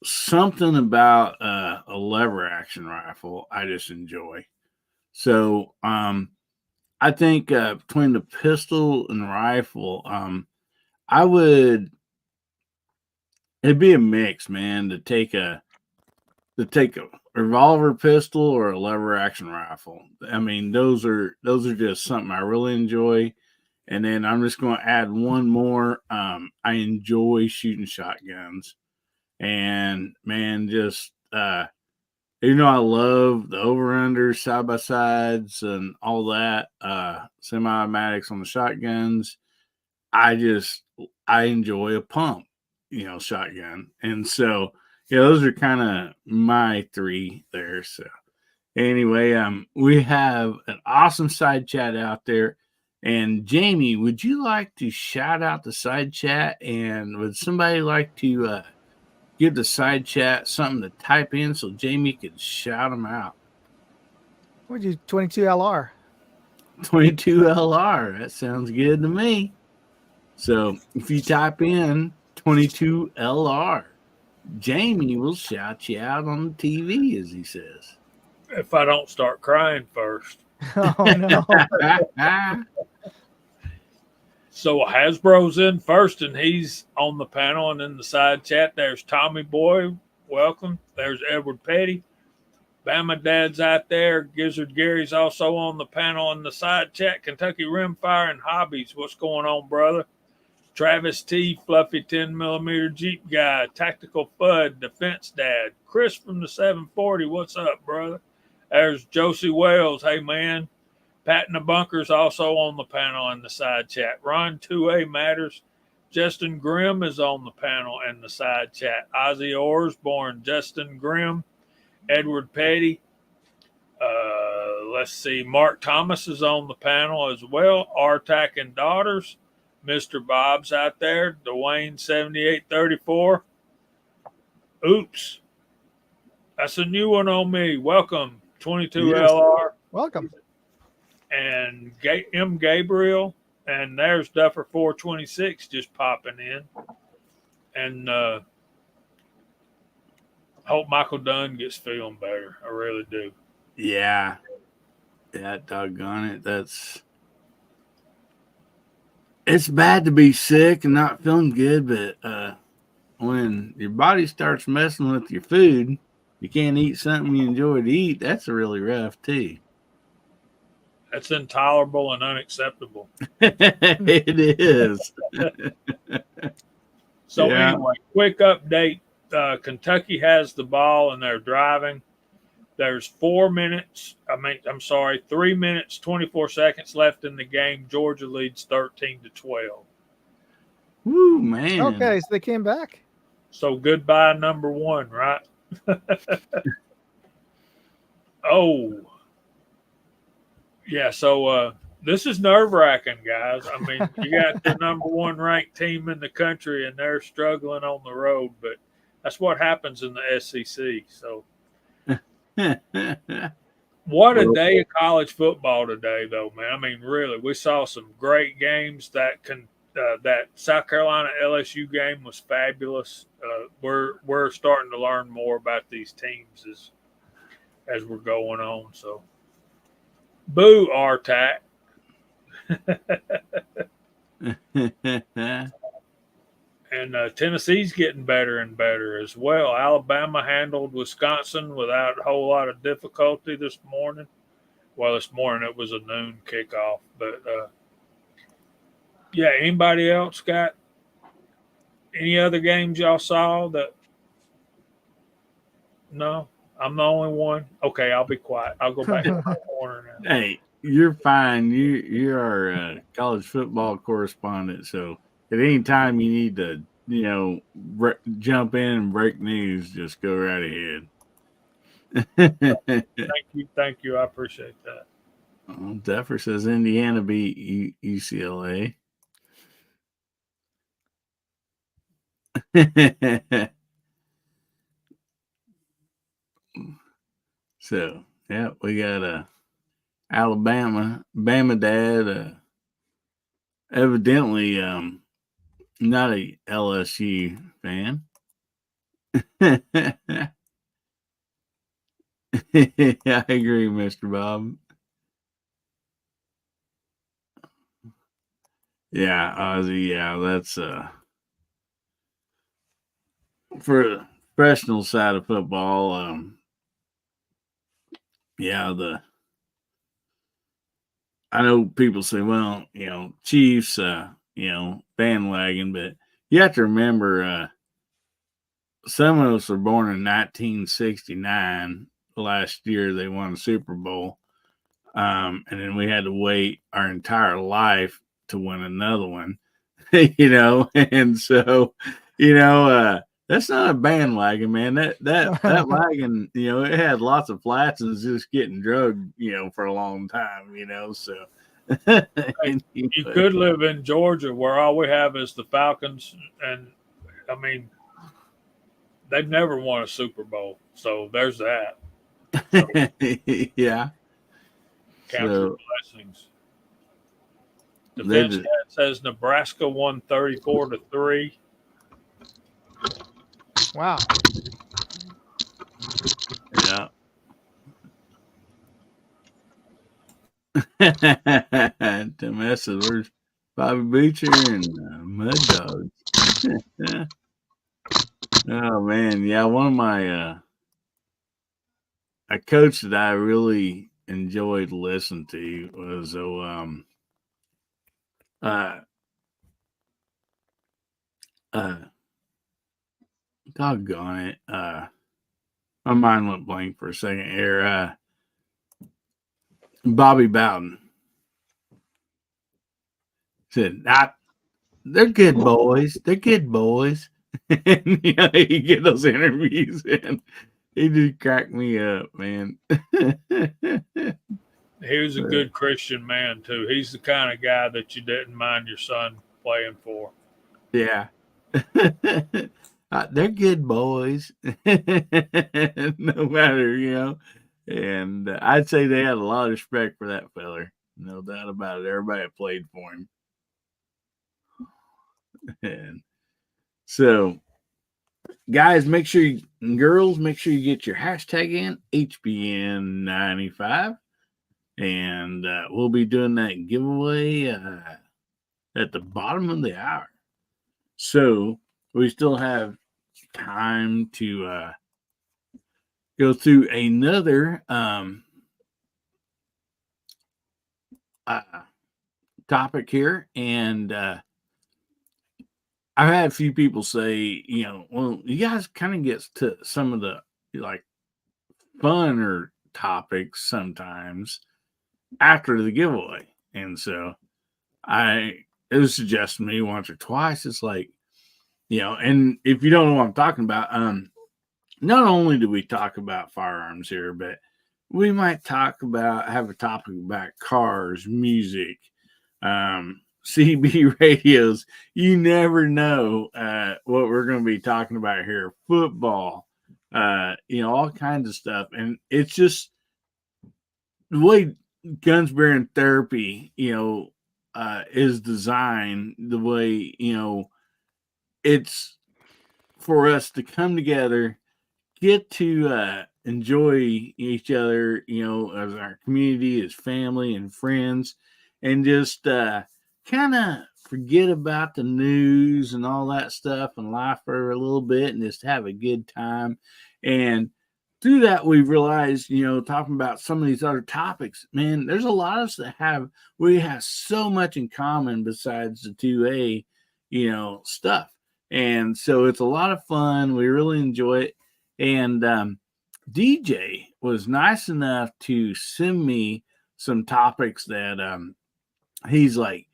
something about a lever action rifle I just enjoy. So I think between the pistol and rifle, it'd be a mix, man, to take a revolver pistol or a lever action rifle. I mean, those are just something I really enjoy. And then I'm just going to add one more. I enjoy shooting shotguns. And man, just even though I love the over-unders, side-by-sides, and all that, semi-automatics on the shotguns, I enjoy a pump, you know, shotgun. And so, yeah, those are kind of my 3 there. So anyway, we have an awesome side chat out there. And Jamie, would you like to shout out the side chat? And would somebody like to give the side chat something to type in so Jamie could shout them out? What'd you 22 LR? 22 LR. That sounds good to me. So if you type in 22 LR, Jamie will shout you out on the TV, as he says. If I don't start crying first. Oh no. So Hasbro's in first, and he's on the panel. And in the side chat, there's Tommy Boy. Welcome. There's Edward Petty. Bama Dad's out there. Gizzard Gary's also on the panel in the side chat. Kentucky Rimfire and Hobbies. What's going on, brother? Travis T, Fluffy 10mm Jeep Guy, Tactical Fud, Defense Dad, Chris from the 740. What's up, brother? There's Josie Wells. Hey, man. Pat in the Bunker's also on the panel in the side chat. Ron 2A Matters. Justin Grimm is on the panel in the side chat. Ozzy Orsborn, Justin Grimm, Edward Petty. Let's see. Mark Thomas is on the panel as well. Artac and Daughters. Mr. Bob's out there. Dwayne 7834. Oops. That's a new one on me. Welcome, 22LR. Welcome. And M. Gabriel. And there's Duffer 426 just popping in. And hope Michael Dunn gets feeling better. I really do. Yeah. Yeah, doggone it. It's bad to be sick and not feeling good, but when your body starts messing with your food, you can't eat something you enjoy to eat. That's really rough too. That's intolerable and unacceptable. It is. So Yeah. anyway, quick update. Kentucky has the ball and they're driving. There's 3 minutes, 24 seconds left in the game. Georgia leads 13-12. Woo, man. Okay, so they came back. So goodbye, number one, right? Oh. Yeah, so this is nerve-wracking, guys. I mean, you got the number one ranked team in the country, and they're struggling on the road, but that's what happens in the SEC. So what a day of college football today, though, man. I mean, really, we saw some great games. That South Carolina LSU game was fabulous. We're starting to learn more about these teams as we're going on. So, boo, Artac. And Tennessee's getting better and better as well. Alabama handled Wisconsin without a whole lot of difficulty this morning. Well, this morning it was a noon kickoff. But, yeah, anybody else got any other games y'all saw that? No? I'm the only one? Okay, I'll be quiet. I'll go back to my corner now. Hey, you're fine. You're our college football correspondent, so at any time you need to, jump in and break news, just go right ahead. Thank you. I appreciate that. Well, Duffer says Indiana beat UCLA. So, yeah, we got Alabama Dad, evidently not a LSU fan. I agree, Mr. Bob. Yeah, Ozzy, yeah, that's for the professional side of football, I know people say, well, Chiefs, bandwagon, but you have to remember, some of us were born in 1969. Last year, they won the Super Bowl. And then we had to wait our entire life to win another one, and so, that's not a bandwagon, man. That wagon, it had lots of flats and was just getting drugged, for a long time, so. You could live in Georgia where all we have is the Falcons, and I mean, they've never won a Super Bowl, so there's that. So, yeah. count your blessings. Defense Stat says Nebraska won 34-3. Wow. Yeah. Tim S says, where's Bobby Butcher and Mud Dogs. Oh man, yeah. One of my a coach that I really enjoyed listening to was uh doggone it. My mind went blank for a second here. Bobby Bowden said, they're good boys. They're good boys. And you know, you get those interviews and he just cracked me up, man. He was a good Christian man too. He's the kind of guy that you didn't mind your son playing for. Yeah. They're good boys. No matter, you know. And I'd say they had a lot of respect for that feller. No doubt about it. Everybody that played for him. And so, guys, make sure you, and girls, make sure you get your hashtag in HBN95. And we'll be doing that giveaway at the bottom of the hour. So we still have time to go through another topic here. And I've had a few people say, you know, well, you guys kind of get to some of the like funner topics sometimes after the giveaway. And so it was suggested to me once or twice. It's like, you know, and if you don't know what I'm talking about, not only do we talk about firearms here, but we might have a topic about cars, music, CB radios. You never know what we're going to be talking about here. Football, you know, all kinds of stuff. And it's just the way Guns Bearing Therapy, you know, is designed, the way, you know, it's for us to come together, get to enjoy each other, you know, as our community, as family and friends, and just kind of forget about the news and all that stuff and life for a little bit and just have a good time. And through that, we've realized, you know, talking about some of these other topics, man, there's a lot of us that we have so much in common besides the 2A, you know, stuff. And so it's a lot of fun. We really enjoy it. And DJ was nice enough to send me some topics that he's like,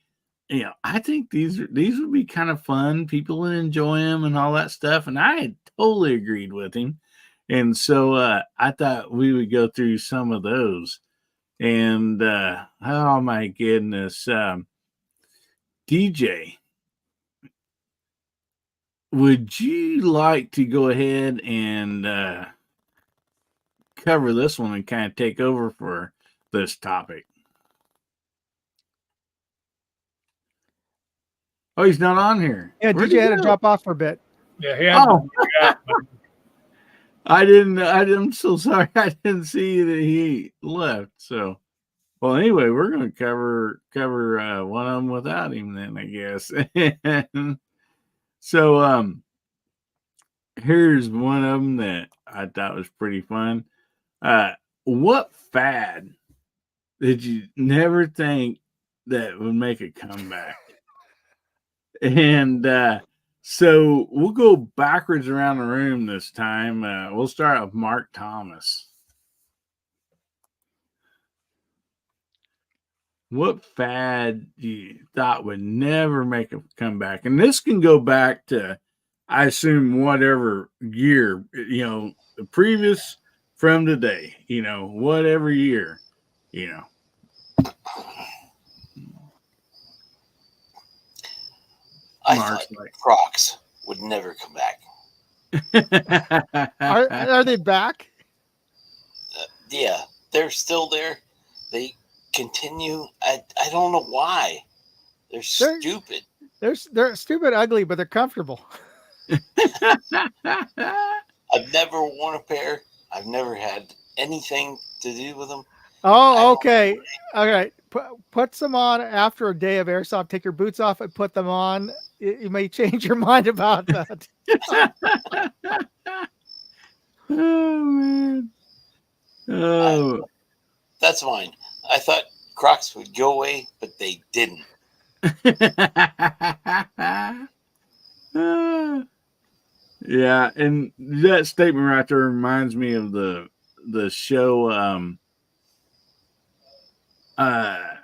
you know, I think these would be kind of fun. People would enjoy them and all that stuff. And I had totally agreed with him. And so I thought we would go through some of those. And oh my goodness, DJ, would you like to go ahead and cover this one and kind of take over for this topic? Oh, he's not on here. Yeah, Where'd DJ he had to go? drop off for a bit. Yeah, he had Oh, I'm so sorry. I didn't see that he left. So, well, anyway, we're going to cover one of them without him then, I guess. So, here's one of them that I thought was pretty fun. What fad did you never think that would make a comeback? And so we'll go backwards around the room this time. We'll start with Mark Thomas. What fad you thought would never make a comeback? And this can go back to, I assume, whatever year, you know, the previous from today, you know, whatever year, you know. I thought Crocs would never come back. Are they back? Yeah, they're still there. They continue. I don't know why. They're stupid. They're stupid, ugly, but they're comfortable. I've never worn a pair. I've never had anything to do with them. Oh, okay. All right. put some on after a day of airsoft. Take your boots off and put them on. You may change your mind about that. Oh man. Oh. That's fine. I thought Crocs would go away, but they didn't. Yeah, and that statement right there reminds me of the show the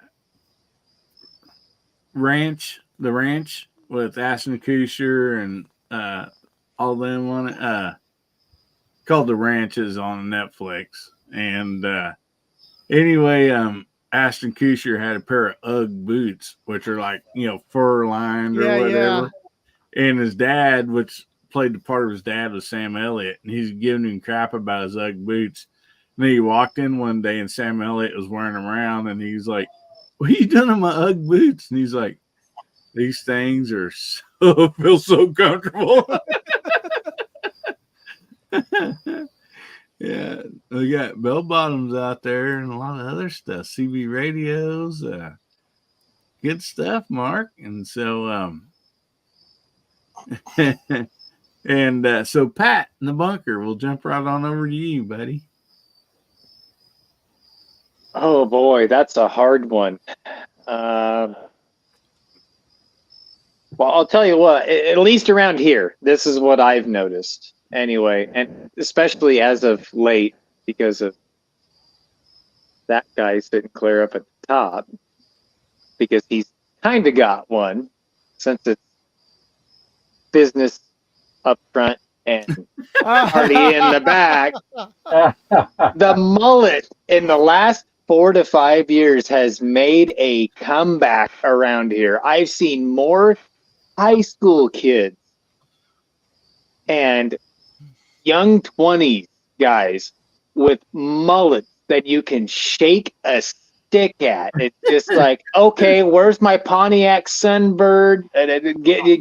ranch with Ashton Kutcher and all them on it. Called The Ranch, is on Netflix. And anyway, Ashton Kutcher had a pair of UGG boots, which are like, fur lined or whatever. And his dad, which played the part of his dad, was Sam Elliott, and he's giving him crap about his UGG boots. And then he walked in one day and Sam Elliott was wearing them around, and he's like, "What are you doing to my UGG boots?" And he's like, "These things are feel so comfortable." Yeah, we got bell bottoms out there and a lot of other stuff. CB radios, good stuff, Mark. And so, and so Pat in the bunker, we'll jump right on over to you, buddy. Oh boy, that's a hard one. Well, I'll tell you what, at least around here, this is what I've noticed anyway, and especially as of late, because of that guy sitting clear up at the top, because he's kind of got one, since it's business up front and party in the back. The mullet in the last 4 to 5 years has made a comeback around here. I've seen more high school kids and young 20s guys with mullets that you can shake a stick at. It's just like, okay, where's my Pontiac Sunbird?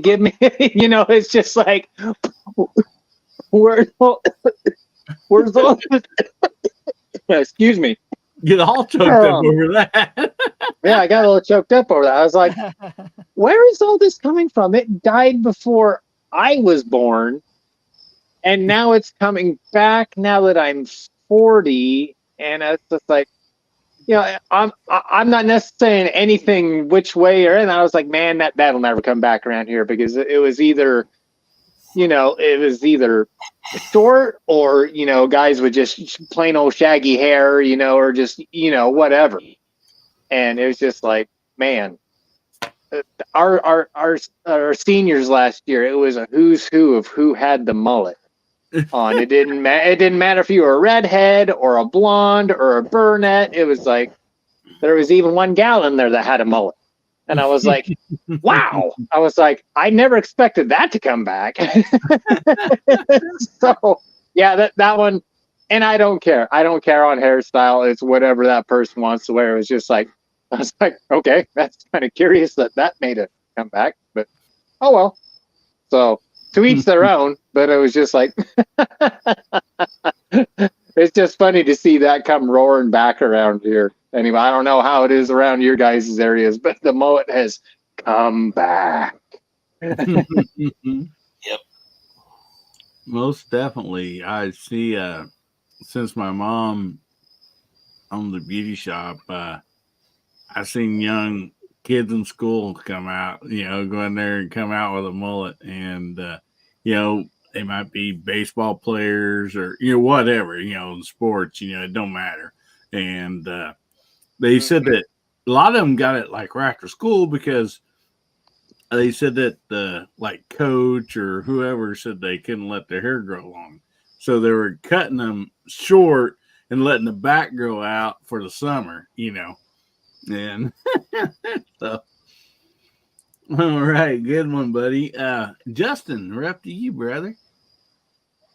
Give me, it's just like, where's all this? Excuse me. Get all choked up over that. Yeah, I got a little choked up over that. I was like, where is all this coming from? It died before I was born, and now it's coming back now that I'm 40, and it's just like, I'm not necessarily saying anything which way or anything. I was like, man, that'll never come back around here, because it was either short, or guys with just plain old shaggy hair, or just whatever. And it was just like, man, our seniors last year, it was a who's who of who had the mullet on. It didn't matter if you were a redhead or a blonde or a brunette. It was like, there was even one gal in there that had a mullet. And I was like, wow. I was like, I never expected that to come back. So, yeah, that one. And I don't care. I don't care on hairstyle. It's whatever that person wants to wear. It was just like, I was like, okay, that's kind of curious that made it come back. But, oh well. So, to each their own. But it was just like, it's just funny to see that come roaring back around here. Anyway, I don't know how it is around your guys' areas, but the mullet has come back. Yep. Most definitely. I see, since my mom owned the beauty shop, I've seen young kids in school come out, go in there and come out with a mullet. And, they might be baseball players or, whatever, in sports, it don't matter. And they said that a lot of them got it like right after school, because they said that the coach or whoever said they couldn't let their hair grow long. So they were cutting them short and letting the back grow out for the summer, And so, all right, good one, buddy. Justin, we're up to you, brother.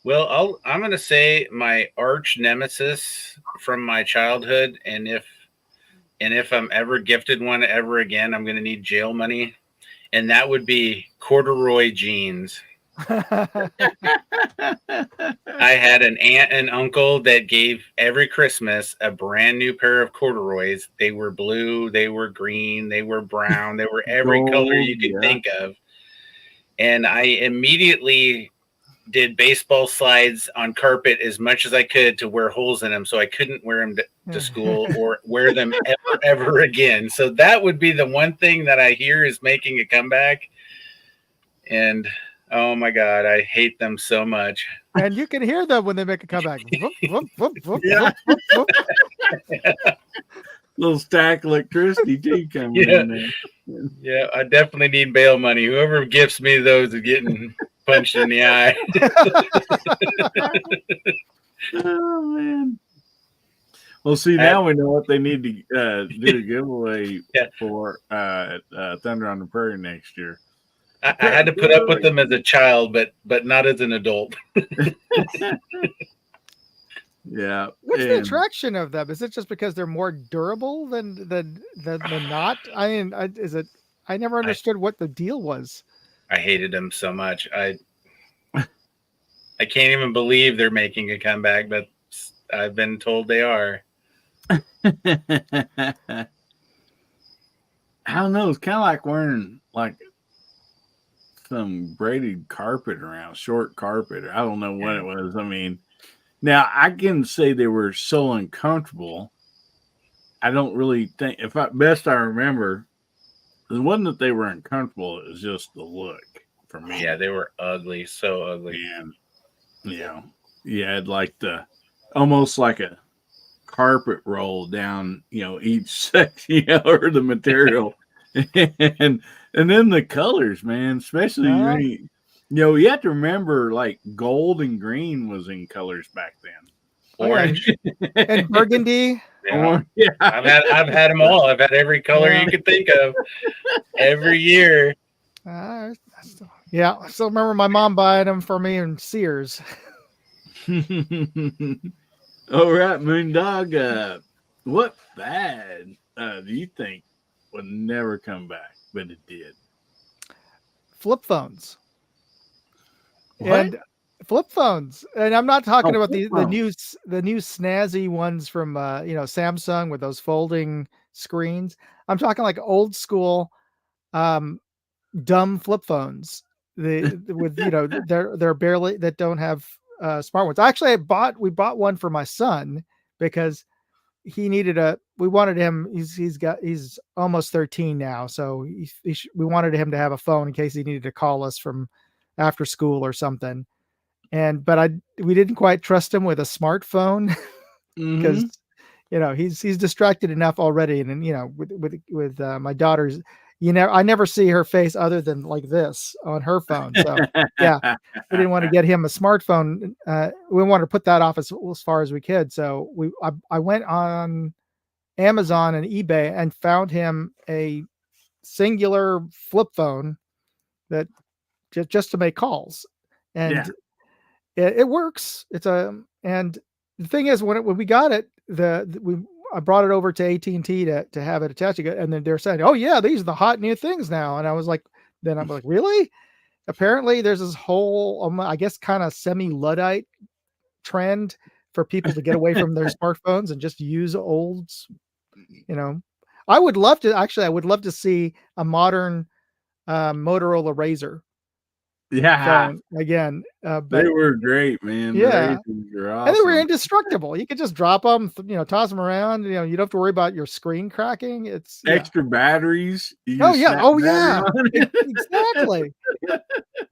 Well, I'm going to say my arch nemesis from my childhood, and if I'm ever gifted one ever again, I'm going to need jail money, and that would be corduroy jeans. I had an aunt and uncle that gave every Christmas a brand new pair of corduroys. They were blue, they were green, they were brown, they were every color Gold, you could yeah. think of. And I immediately did baseball slides on carpet as much as I could to wear holes in them so I couldn't wear them to school or wear them ever again. So that would be the one thing that I hear is making a comeback. And oh my God, I hate them so much. And you can hear them when they make a comeback. Whoop, whoop, whoop, whoop, Yeah. whoop, whoop, whoop. Little stack of electricity too coming in there. Yeah, I definitely need bail money. Whoever gifts me those is getting punched in the eye. Oh man. Well, see, now we know what they need to do a giveaway for Thunder on the Prairie next year. I had to put up with them as a child, but not as an adult. Yeah. What's the attraction of them? Is it just because they're more durable than not? I mean, is it? I never understood what the deal was. I hated them so much. I can't even believe they're making a comeback, but I've been told they are. I don't know. It's kind of like wearing like some braided carpet around, short carpet. I don't know what it was. I mean, now I can say they were so uncomfortable. I don't really think, best I remember, it wasn't that they were uncomfortable. It was just the look for me. Yeah, they were ugly, so ugly. And you had like almost like a carpet roll down, each section, or the material, and then the colors, man. Especially, you have to remember, like gold and green was in colors back then. Orange and burgundy. Yeah. I've had them all. I've had every color you could think of every year. I still remember my mom buying them for me in Sears. All right, Moondog. What fad do you think would never come back, but it did? Flip phones. What? And flip phones, and I'm not talking about the new snazzy ones from Samsung with those folding screens. I'm talking like old school, dumb flip phones. They're barely, that don't have smart ones. Actually, we bought one for my son because he needed we wanted him. He's almost 13 now, so we wanted him to have a phone in case he needed to call us from after school or something. But we didn't quite trust him with a smartphone because he's distracted enough already. And then with my daughter's, I never see her face other than like this on her phone. So we didn't want to get him a smartphone. We wanted to put that off as far as we could. So I went on Amazon and eBay and found him a singular flip phone that just to make calls. And it works. And the thing is, when we got it, I brought it over to AT&T to have it attached, and then they're saying, "Oh yeah, these are the hot new things now." And I was like, really? Apparently, there's this whole, I guess, kind of semi-Luddite trend for people to get away from their smartphones and just use olds. I would love to see a modern Motorola Razr. Phone again, but they were great, man. Yeah, awesome. and they were indestructible. You could just drop them, toss them around. You don't have to worry about your screen cracking. It's extra batteries. Exactly.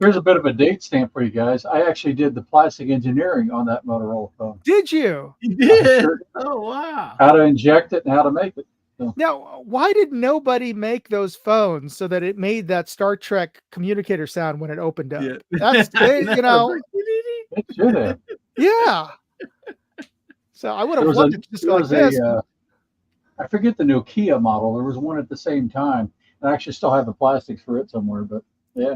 Here's a bit of a date stamp for you guys. I actually did the plastic engineering on that Motorola phone. Did you? You did? Sure. Oh wow! How to inject it and how to make it. So. Now, why did nobody make those phones so that it made that Star Trek communicator sound when it opened up? Yeah. That's It should have. Yeah. So I would have loved it just like this. I forget the Nokia model. There was one at the same time. I actually still have the plastics for it somewhere, but yeah,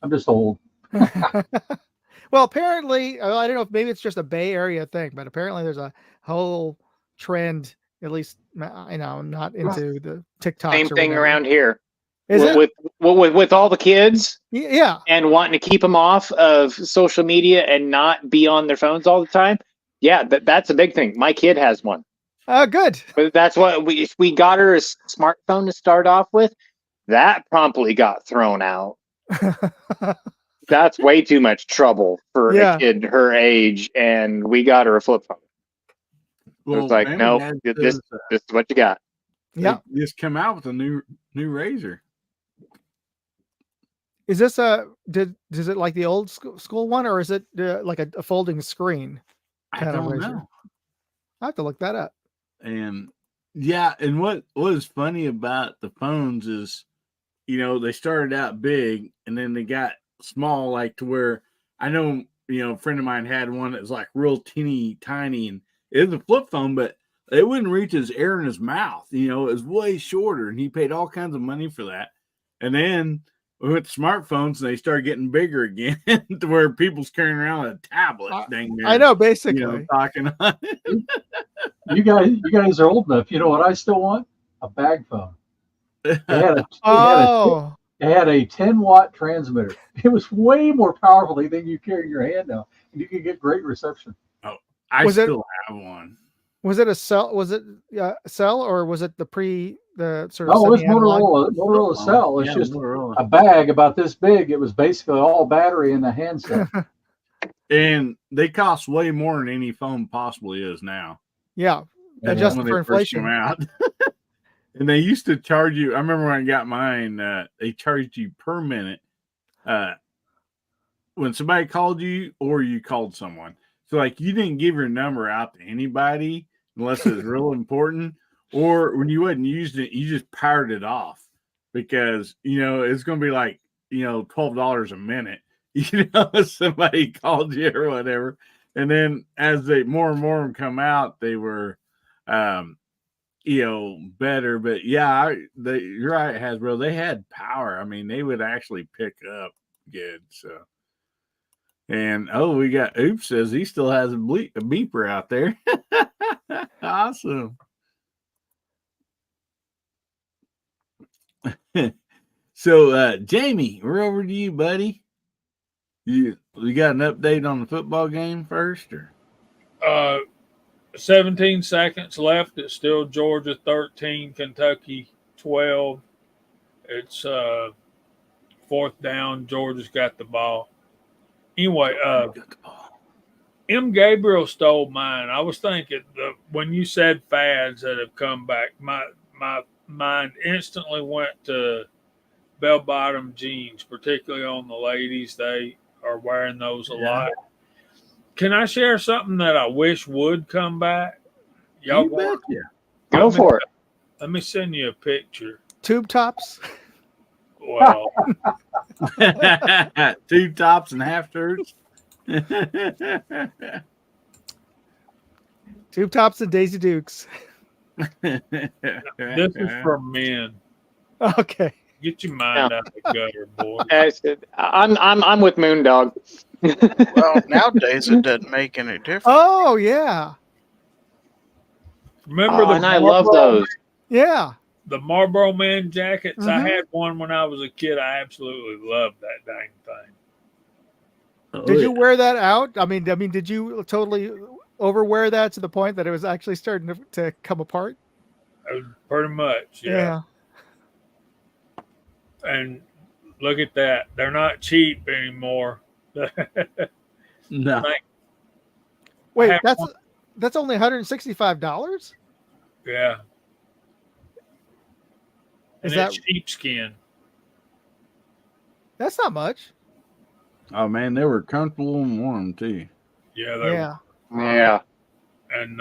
I'm just old. Well, apparently, I don't know if maybe it's just a Bay Area thing, but apparently there's a whole trend. At least, I'm not into the TikToks. Same thing around here. Is it? with all the kids Yeah. and wanting to keep them off of social media and not be on their phones all the time. Yeah, that's a big thing. My kid has one. Good. But that's what we got her a smartphone to start off with. That promptly got thrown out. That's way too much trouble for Yeah. a kid her age, and we got her a flip phone. Well, It was like, Mary no, Dad this says, is what you got. Yeah. They just come out with a new razor. Is this is it like the old school one, or is it like a folding screen? I Kind of don't razor. know. I have to look that up. And yeah, and what was funny about the phones is, they started out big and then they got small, like to where I know, a friend of mine had one that was like real teeny tiny, and it was a flip phone, but it wouldn't reach his air in his mouth. It was way shorter, and he paid all kinds of money for that. And then we went to smartphones, and they started getting bigger again to where people's carrying around a tablet. Dang near, I know, basically. talking on it. You guys are old enough. You know what I still want? A bag phone. It had a 10-watt transmitter. It was way more powerful than you carry in your hand now, and you could get great reception. Oh, I still have one. Was it a cell? Was it cell, or was it the sort of? No, it was semi-analog? Motorola cell. It's just Motorola. a bag about this big. It was basically all battery in the handset. And they cost way more than any phone possibly is now. Yeah, adjusted for inflation. Out. And they used to charge you. I remember when I got mine, they charged you per minute when somebody called you or you called someone. So, like, you didn't give your number out to anybody unless it was real important, or when you wasn't using it, you just powered it off because, it's going to be like, $12 a minute, if somebody called you or whatever. And then as more and more of them come out, they were, better. But yeah, you're right, Hasbro. They had power. I mean, they would actually pick up good. So. And we got Oops says he still has a beeper out there. Awesome. So Jamie, we're over to you, buddy. You got an update on the football game first, or 17 seconds left. It's still Georgia 13, Kentucky 12. It's fourth down. Georgia's got the ball. Anyway, M. Gabriel stole mine. I was thinking when you said fads that have come back, my mind instantly went to bell-bottom jeans, particularly on the ladies. They are wearing those a lot. Can I share something that I wish would come back? Y'all go for it. Let me send you a picture. Tube tops. Well, tube tops and half shirts. Tube tops and Daisy Dukes. This is for men. Okay. Get your mind out the gutter, boy. I'm with Moondog. Well, nowadays it doesn't make any difference. Oh yeah. Remember and I love those. Yeah. The Marlboro Man jackets. Mm-hmm. I had one when I was a kid. I absolutely loved that dang thing. Did you wear that out? I mean, did you totally overwear that to the point that it was actually starting to come apart? Pretty much, yeah. And look at that. They're not cheap anymore. No. Wait, that's only $165? Yeah. And it's sheepskin. That's not much. Oh man, they were comfortable and warm too. Yeah, they were. Yeah. And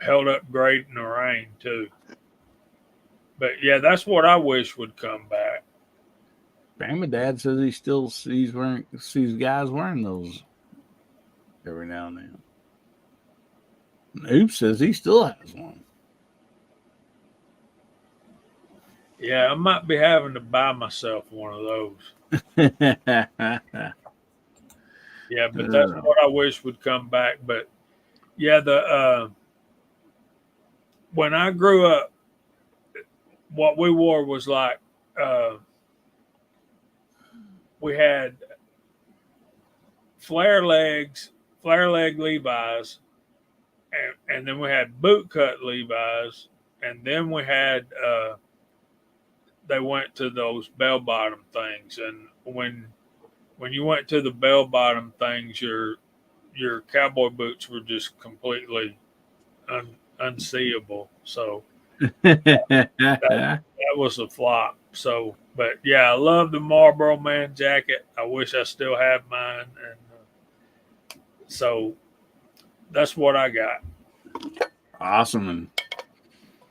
held up great in the rain too. But yeah, that's what I wish would come back. My dad says he still sees guys wearing those every now and then. And Oops says he still has one. Yeah, I might be having to buy myself one of those. Yeah, but that's what I wish would come back. But yeah, when I grew up, what we wore was like we had flare leg Levi's, and then we had boot cut Levi's, and then we had they went to those bell bottom things, and when you went to the bell bottom things, your cowboy boots were just completely unseeable. So that was a flop. So, but yeah, I love the Marlboro Man jacket. I wish I still have mine, and so that's what I got. Awesome. And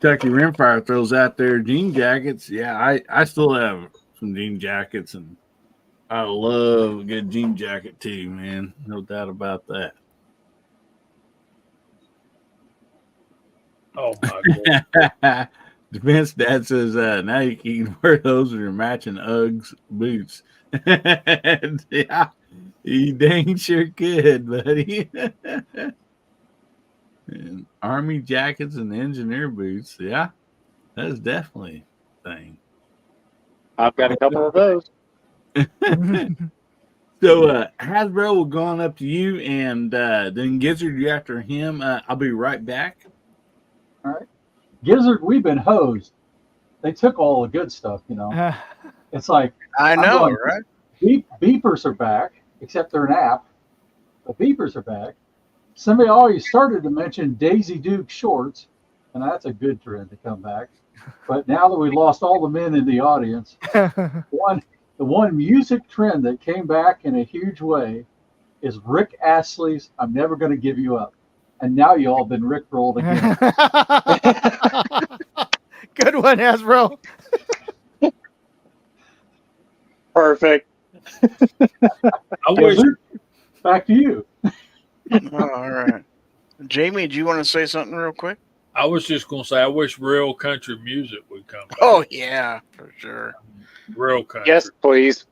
Kentucky Rimfire throws out their jean jackets. Yeah, I still have some jean jackets, and I love a good jean jacket too, man. No doubt about that. Oh my god. Defense Dad says now you can wear those with your matching Uggs boots. Yeah, you dang sure could, buddy. And army jackets and engineer boots. Yeah, that's definitely a thing. I've got a couple of those. So Hasbro will go on up to you, and then Gizzard, you after him. I'll be right back. All right. Gizzard, we've been hosed. They took all the good stuff, you know. It's like I I'm know, going, right? Beepers are back, except they're an app. The beepers are back. Somebody already started to mention Daisy Duke shorts, and that's a good trend to come back. But now that we lost all the men in the audience, the one music trend that came back in a huge way is Rick Astley's "I'm Never Gonna Give You Up." And now you all been rickrolled again. Good one, Hasbro. Perfect. I wish. Back to you. All right. Jamie, do you want to say something real quick? I was just gonna say I wish real country music would come back. Oh yeah, for sure. Real country. Yes, please.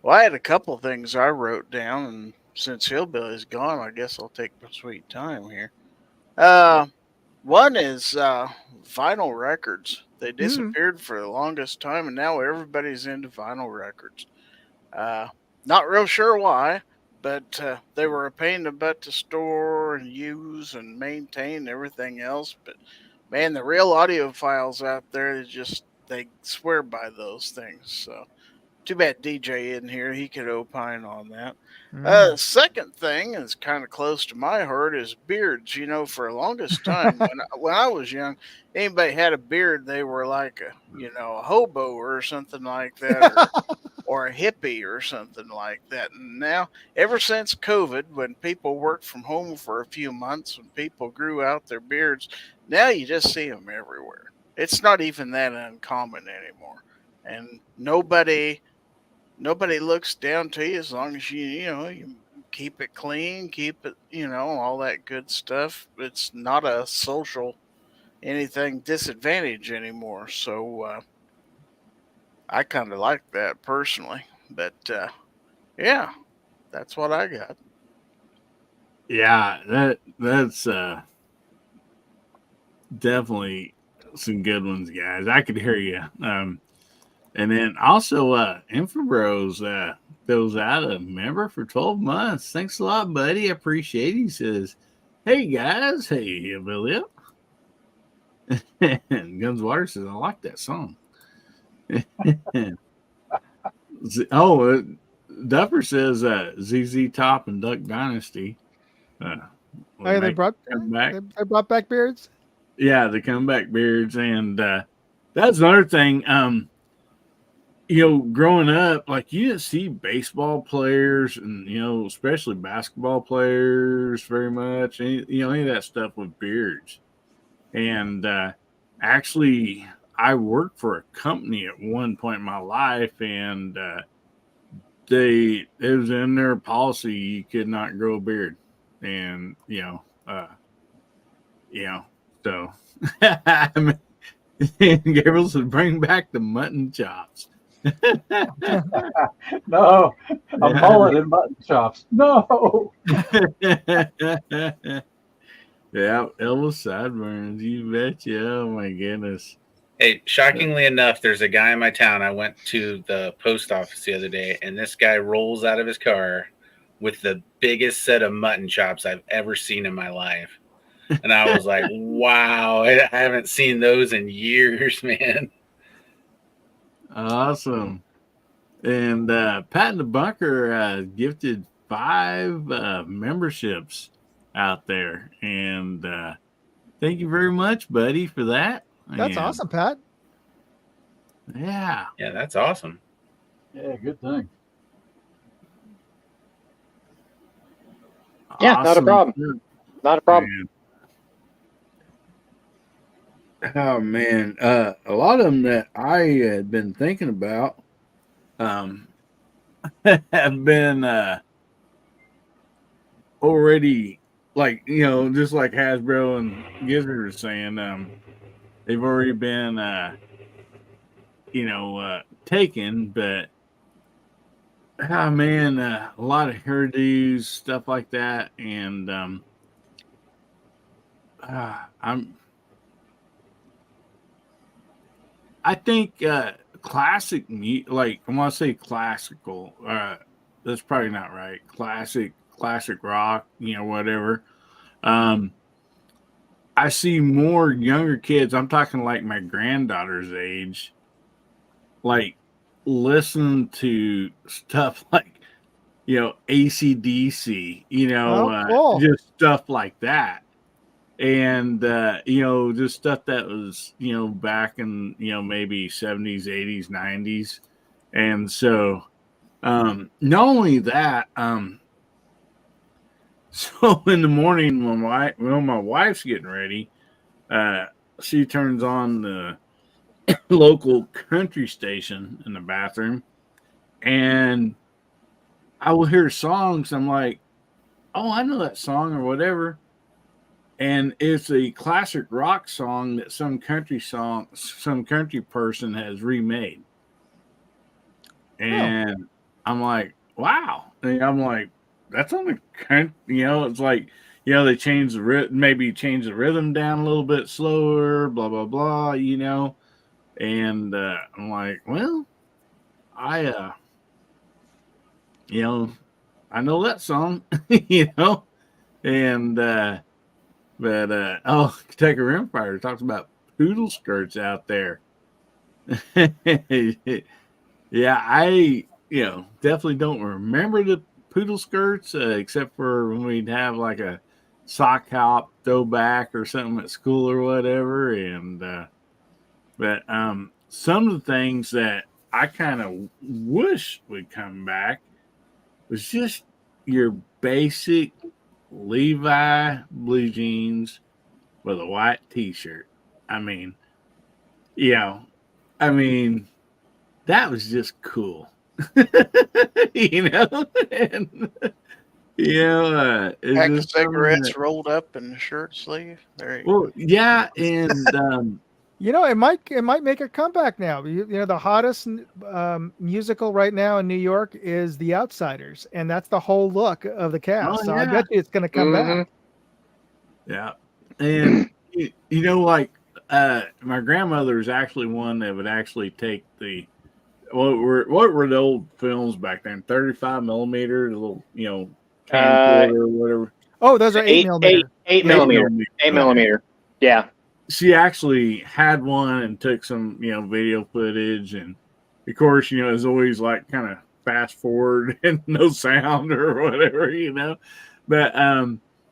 Well, I had a couple things I wrote down, and since Hillbilly's gone, I guess I'll take my sweet time here. One is vinyl records. They disappeared for the longest time, and now everybody's into vinyl records. Not real sure why, but they were a pain in the butt to store and use and maintain and everything else. But man, the real audiophiles out there, they swear by those things. So too bad DJ in here. He could opine on that. Second thing is kind of close to my heart is beards. You know, for the longest time when I was young, anybody had a beard, they were like a hobo or something like that, or a hippie or something like that. And now, ever since COVID, when people worked from home for a few months, when people grew out their beards, now you just see them everywhere. It's not even that uncommon anymore, and nobody looks down to you as long as you keep it clean, keep it, all that good stuff. It's not a social anything disadvantage anymore. So I kind of like that personally. But yeah, that's what I got. Yeah, that's definitely some good ones, guys. I could hear you. And then also, Infobros goes out a member for 12 months. Thanks a lot, buddy. I appreciate it. He says, hey, guys. Hey, Hillbilly Up. And Guns Water says, I like that song. Duffer says ZZ Top and Duck Dynasty. They brought back beards? Yeah, the comeback beards. And that's another thing. Growing up, like you didn't see baseball players and, especially basketball players very much, any of that stuff with beards. And actually, I worked for a company at one point in my life, and it was in their policy you could not grow a beard. And, so Gabriel said, bring back the mutton chops. No, a mullet and mutton chops. No. Yeah, Elvis sideburns. You betcha. Oh my goodness. Hey, shockingly enough, there's a guy in my town. I went to the post office the other day, and this guy rolls out of his car with the biggest set of mutton chops I've ever seen in my life. And I was like, wow, I haven't seen those in years, man. Awesome. And Pat in the Bunker gifted 5 memberships out there. And thank you very much, buddy, for that. That's And, awesome, Pat. Yeah. Yeah, that's awesome. Yeah, good thing. Yeah, not a Awesome. problem. Not a problem. Man. Oh man, a lot of them that I had been thinking about have been already, like, just like Hasbro and Gizzard are saying, they've already been taken. But man, a lot of hairdos, stuff like that. And I think classic, like, I want to say classical. That's probably not right. Classic rock, whatever. I see more younger kids. I'm talking like my granddaughter's age, like, listen to stuff like, AC/DC, Cool. just stuff like that. And just stuff that was back in maybe 70s, 80s, 90s. And so not only that, so in the morning when my wife's getting ready, she turns on the local country station in the bathroom, and I will hear songs. I'm like, oh, I know that song or whatever. And it's a classic rock song that some country person has remade. And I'm like, wow. And I'm like, that's on the country, it's like, they change maybe change the rhythm down a little bit slower, blah, blah, blah, And I'm like, well, I I know that song, and but Kentucky Rimfire talks about poodle skirts out there. Yeah, I definitely don't remember the poodle skirts, except for when we'd have like a sock hop throwback or something at school or whatever. And but some of the things that I kind of wish would come back was just your basic Levi blue jeans with a white t-shirt. I mean, that was just cool. And Pack of just cigarettes rolled up in the shirt sleeve. There you well, yeah, and it might make a comeback now. The hottest musical right now in New York is The Outsiders, and that's the whole look of the cast. So I bet you it's going to come back. Yeah, and like my grandmother is actually one that would actually take the what were the old films back then? 35 millimeter, the little camcorder or whatever. Oh, those are 8 millimeter. 8 millimeter. Yeah. She actually had one and took some video footage, and of course it's always like kind of fast forward and no sound or whatever, but I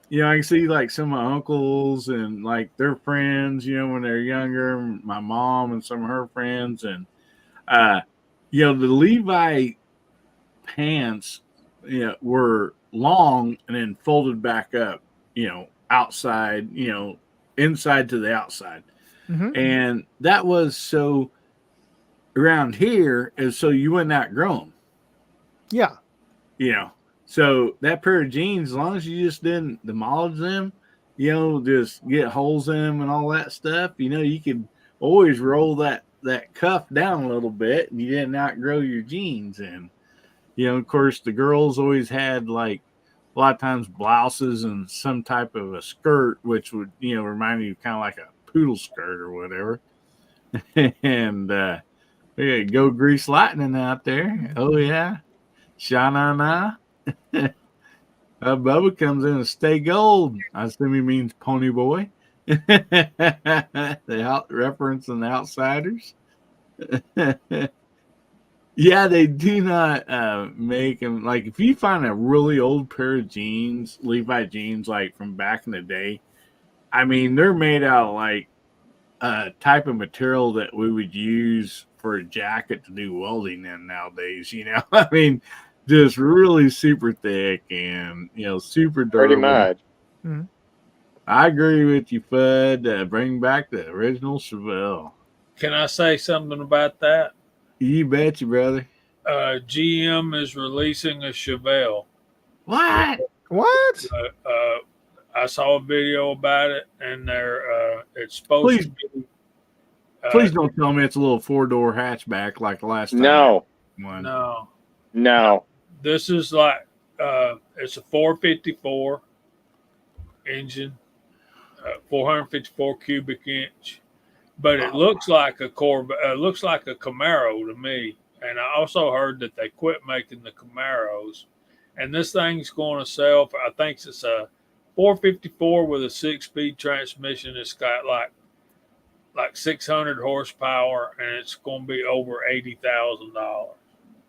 can see like some of my uncles and like their friends, when they're younger, my mom and some of her friends, and the Levi pants were long and then folded back up, outside, inside to the outside. Mm-hmm. And that was so around here is so you wouldn't outgrow them. Yeah. So that pair of jeans, as long as you just didn't demolish them, just get holes in them and all that stuff, you could always roll that cuff down a little bit and you didn't outgrow your jeans. And, of course, the girls always had like a lot of times blouses and some type of a skirt, which would, remind you kind of like a poodle skirt or whatever. And we got Go Grease Lightning out there. Oh yeah. Sha-na-na. Bubba comes in and Stay Gold. I assume he means Pony Boy. The reference and the Outsiders. Yeah, they do not make them. Like, if you find a really old pair of jeans, Levi jeans, like from back in the day, I mean, they're made out of like a type of material that we would use for a jacket to do welding in nowadays. I mean, just really super thick and super Pretty durable. much. Mhm. I agree with you, Fudd. Bring back the original Chevelle. Can I say something about that? You bet you, brother. GM is releasing a Chevelle. What? What? I saw a video about it, and it's supposed Please, to be. please don't tell me it's a little 4-door hatchback like the last time. No, One. no. This is like it's a 454 engine, 454 cubic inch, but it looks like a Corvette. Looks like a Camaro to me. And I also heard that they quit making the Camaros, and this thing's going to sell for. I think it's a 454 with a 6-speed transmission. It's got like 600 horsepower, and it's going to be over $80,000.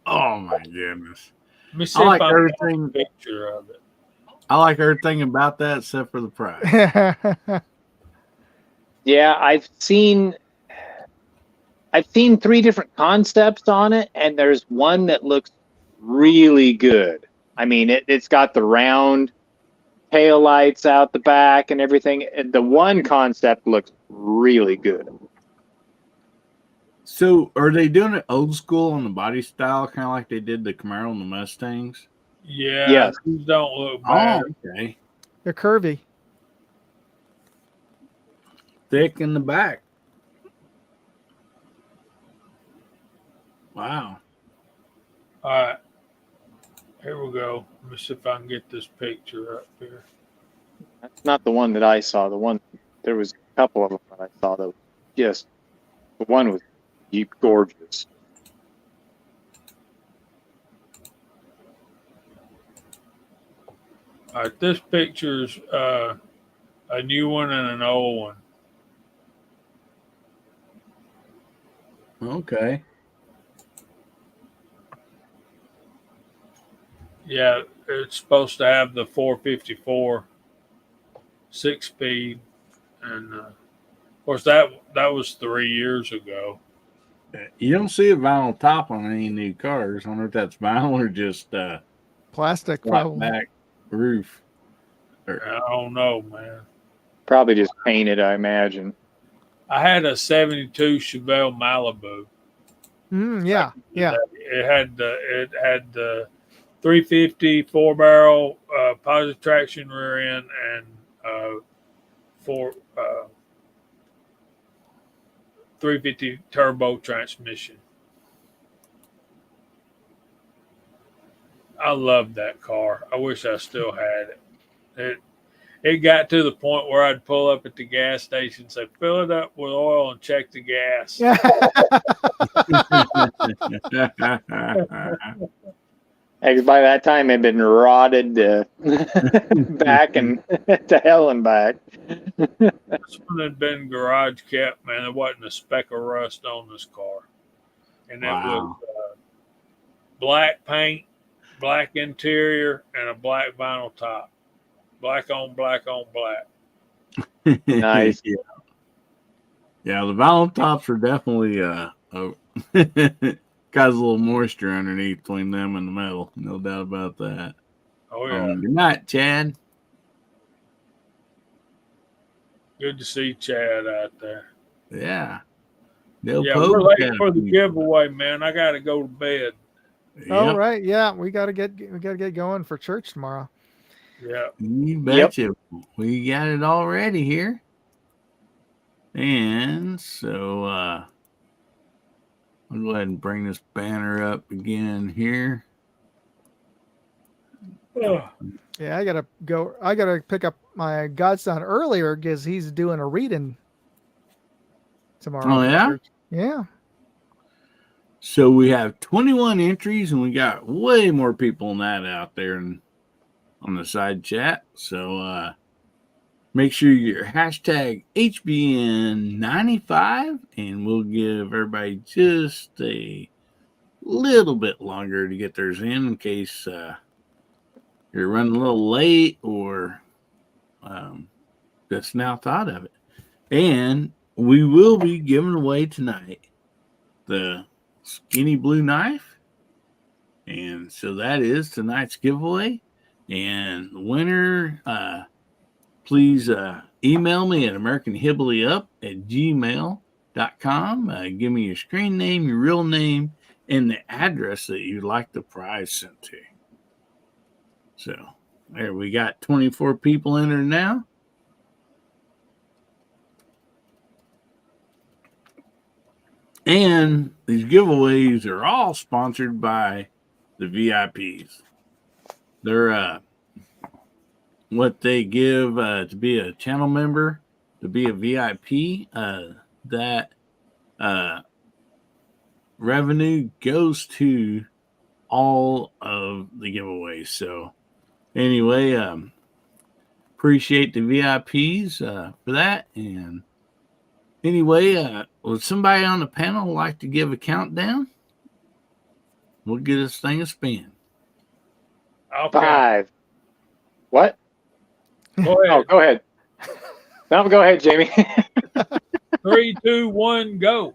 Oh my goodness! Let me see I like if I can everything. get a picture of it. I like everything about that except for the price. Yeah, I've seen 3 different concepts on it, and there's one that looks really good. I mean, it's got the round tail lights out the back and everything. And the one concept looks really good. So, are they doing it old school on the body style, kind of like they did the Camaro and the Mustangs? Yeah, Yes. these don't look bad. Oh, okay. They're curvy. Thick in the back. Wow. All right, here we go. Let me see if I can get this picture up here. That's not the one that I saw. There was a couple of them that I saw that just, the one was gorgeous. All right, this picture's a new one and an old one. Okay. Yeah, it's supposed to have the 454 6-speed, and of course that was 3 years ago. You don't see a vinyl top on any new cars. I wonder if that's vinyl or just Plastic, flat probably. back roof. I don't know, man. Probably just painted, I imagine. I had a 72 Chevelle Malibu. Yeah, yeah. It had the 350 4-barrel positive traction rear end and 350 turbo transmission. I loved that car. I wish I still had it. It got to the point where I'd pull up at the gas station, say, fill it up with oil and check the gas. Because by that time it had been rotted back and to hell and back. This one had been garage kept, man. There wasn't a speck of rust on this car. And it was black paint, black interior, and a black vinyl top. Black on black on black. Nice. Yeah, the vinyl tops are definitely got a little moisture underneath between them and the metal. No doubt about that. Oh, yeah. Good night, Chad. Good to see Chad out there. Yeah. We're late for the giveaway, man. I got to go to bed. Oh, right. Yeah, we got to get going for church tomorrow. Yeah. You betcha. Yep. We got it all ready here. And so I'll go ahead and bring this banner up again here. Oh. Yeah, I gotta go. I gotta pick up my godson earlier because he's doing a reading tomorrow. Oh, yeah? Yeah. So we have 21 entries, and we got way more people than that out there on the side chat. So make sure your hashtag HBN95, and we'll give everybody just a little bit longer to get theirs in case you're running a little late or just now thought of it. And we will be giving away tonight the skinny blue knife. And so that is tonight's giveaway. And the winner, please email me at AmericanHillbillyUp@gmail.com. Give me your screen name, your real name, and the address that you'd like the prize sent to. So there, we got 24 people in there now. And these giveaways are all sponsored by the VIPs. They're what they give to be a channel member, to be a VIP. That revenue goes to all of the giveaways. So anyway, appreciate the VIPs for that. And anyway, would somebody on the panel like to give a countdown? We'll get this thing a spin. Okay. 5. What? Go ahead. Oh, go ahead. No, go ahead, Jamie. 3, 2, 1, go.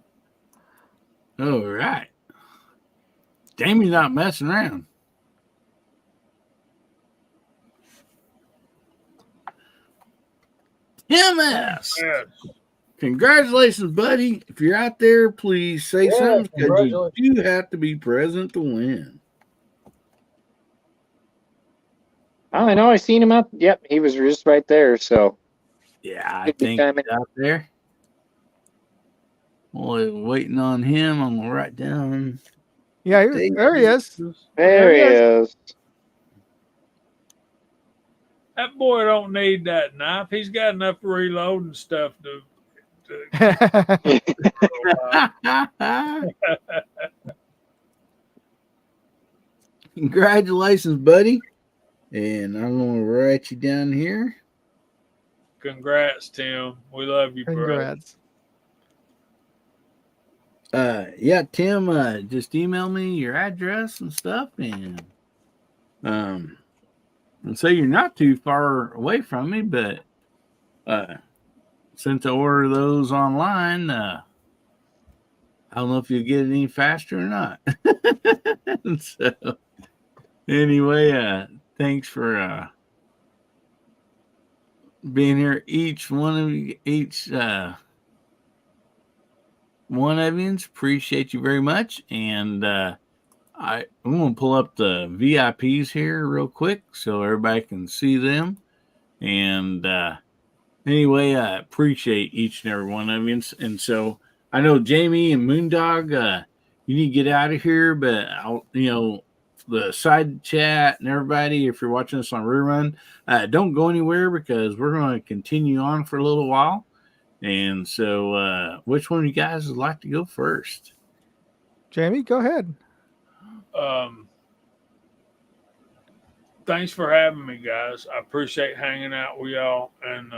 All right. Jamie's not messing around. MS. Yes. Congratulations, buddy. If you're out there, please say Yeah, something because you congratulations. do have to be present to win. Oh, I know. I seen him out. Yep, he was just right there. So Yeah, I Good think timing. he's out there. Well, waiting on him. I'm going to write down. Yeah, there he is. there he is. That boy don't need that knife. He's got enough reloading stuff to Congratulations, buddy. And I'm going to write you down here. Congrats, Tim. We love you, bro. Congrats. Yeah, Tim, just email me your address and stuff, and so you're not too far away from me, but since I order those online, I don't know if you'll get it any faster or not. So anyway, thanks for being here. Each one of you, appreciate you very much. And I'm going to pull up the VIPs here real quick so everybody can see them. And anyway, I appreciate each and every one of you. And so I know Jamie and Moondog, you need to get out of here, but the side chat and everybody, if you're watching this on rerun, don't go anywhere because we're going to continue on for a little while. And so which one of you guys would like to go first? Jamie, go ahead. Thanks for having me, guys. I appreciate hanging out with y'all. And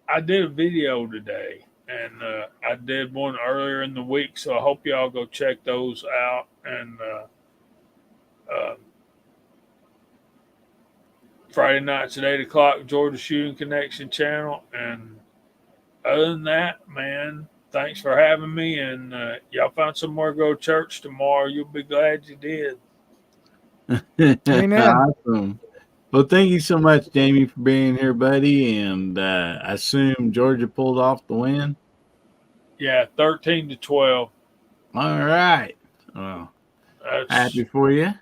I did a video today, and I did one earlier in the week, so I hope y'all go check those out. And Friday nights at 8 o'clock, Georgia Shooting Connection channel. And other than that, man, thanks for having me. And y'all find somewhere to go to church tomorrow. You'll be glad you did. Amen. Awesome. Well, thank you so much, Jamie, for being here, buddy. And I assume Georgia pulled off the win. Yeah, 13-12. All right. Well, happy for you.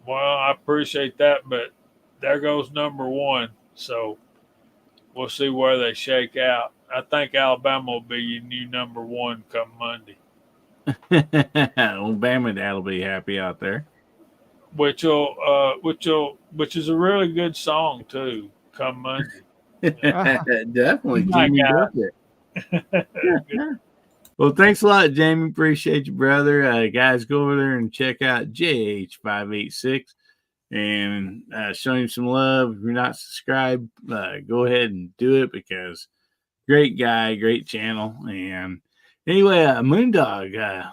Well, I appreciate that, but there goes number one. So we'll see where they shake out. I think Alabama will be your new number one come Monday. Well, Bama Dad will be happy out there. Which is a really good song too. Come Monday. Definitely My keep me God. busy. Well, thanks a lot, Jamie. Appreciate you, brother. Guys, go over there and check out JH586 and show him some love. If you're not subscribed, go ahead and do it because great guy, great channel. And anyway, Moondog,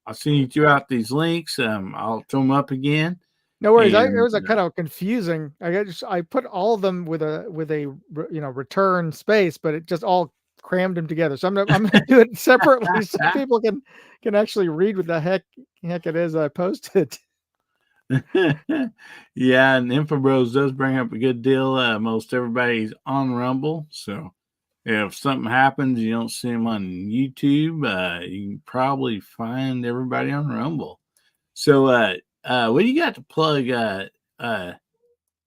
I'll send you throughout these links. I'll throw them up again. No worries. And, It was a kind of confusing. I put all of them with a return space, but it just all crammed them together. So I'm gonna do it separately so people can actually read what the heck it is I posted. yeah, and Infobros does bring up a good deal. Most everybody's on Rumble, so if something happens, you don't see them on YouTube, you can probably find everybody on Rumble. So, what do you got to plug,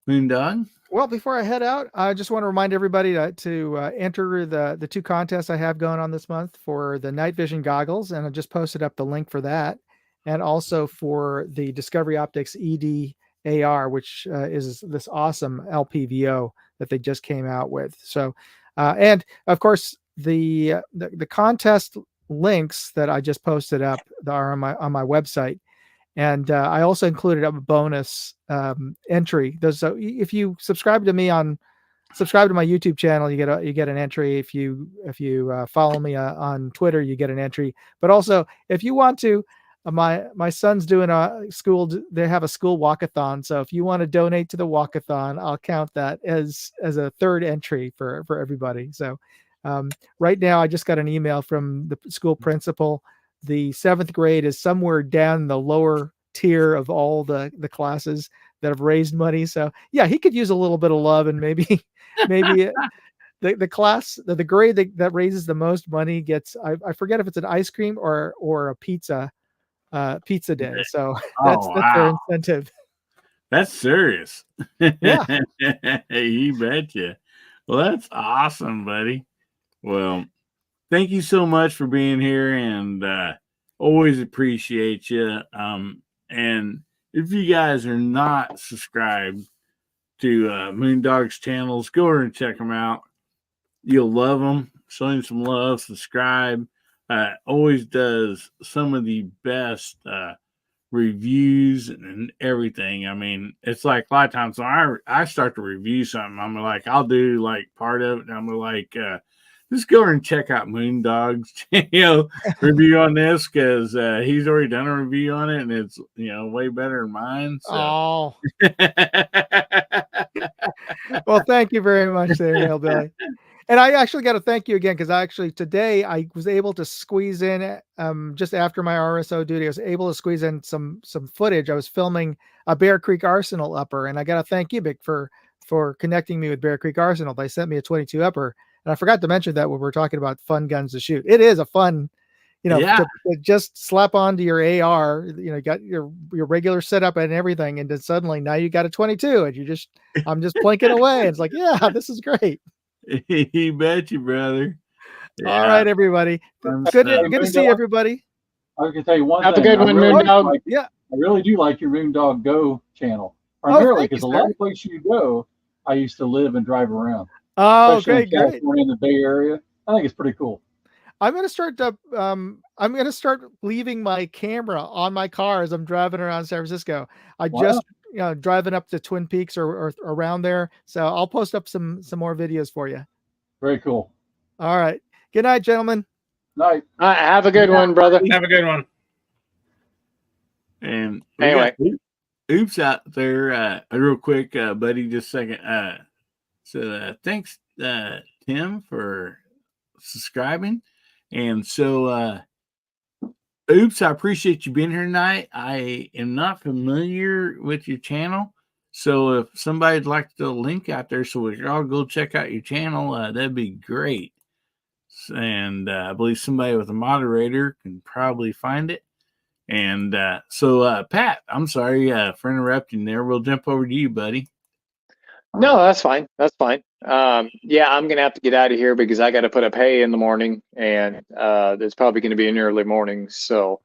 Moondog? Well, before I head out, I just want to remind everybody to enter the two contests I have going on this month for the night vision goggles, and I just posted up the link for that, and also for the Discovery Optics ED-AR, which is this awesome LPVO that they just came out with. So, and of course, the contest links that I just posted up are on my website. And I also included a bonus entry. So if you subscribe to my YouTube channel, you get an entry. If you follow me on Twitter, you get an entry. But also, if you want to, my son's doing they have a school walkathon. So if you want to donate to the walkathon, I'll count that as a third entry for everybody. So right now, I just got an email from the school principal. The 7th grade is somewhere down the lower tier of all the classes that have raised money. So yeah, he could use a little bit of love, and maybe the class, the grade that raises the most money gets, I forget if it's an ice cream or a pizza day. So that's their incentive. That's serious. Yeah. You betcha. Well, that's awesome, buddy. Well, thank you so much for being here, and always appreciate you. And if you guys are not subscribed to Moondog's channels, go over and check them out. You'll love them. Show him some love. Subscribe. Always does some of the best reviews and everything. I mean, it's like a lot of times when I start to review something, I'm like, I'll do like part of it, and I'm like, just go over and check out Moondog's review on this, because he's already done a review on it, and it's way better than mine. So. Oh. Well, thank you very much there, Hillbilly. And I actually got to thank you again, because today I was able to squeeze in, just after my RSO duty, I was able to squeeze in some footage. I was filming a Bear Creek Arsenal upper, and I got to thank you, Vic, for connecting me with Bear Creek Arsenal. They sent me a 22 upper, and I forgot to mention that when we're talking about fun guns to shoot. It is a fun, to just slap onto your AR, you got your regular setup and everything, and then suddenly now you got a 22, and I'm just blinking away. It's like, yeah, this is great. You bet you, brother. Yeah. All right, everybody. Good to see everybody. I can tell you one thing. Have a good one, Moondog. Yeah. I really do like your Moondog Go channel. Primarily because a lot of places you go, I used to live and drive around. Oh, okay, great. California, in the Bay Area. I think it's pretty cool. I'm gonna start leaving my camera on my car as I'm driving around San Francisco. I just driving up to Twin Peaks or around there. So I'll post up some more videos for you. Very cool. All right. Good night, gentlemen. Night. Have a good one, brother. Have a good one. And anyway, Oops out there, real quick, buddy, just a second. So thanks, Tim, for subscribing. And so, Oops, I appreciate you being here tonight. I am not familiar with your channel, so if somebody'd like to link out there so we can all go check out your channel, that'd be great. And I believe somebody with a moderator can probably find it. And so, Pat, I'm sorry for interrupting there. We'll jump over to you, buddy. No, that's fine. That's fine. Yeah, I'm gonna have to get out of here because I got to put up hay in the morning, and it's probably going to be an early morning. So,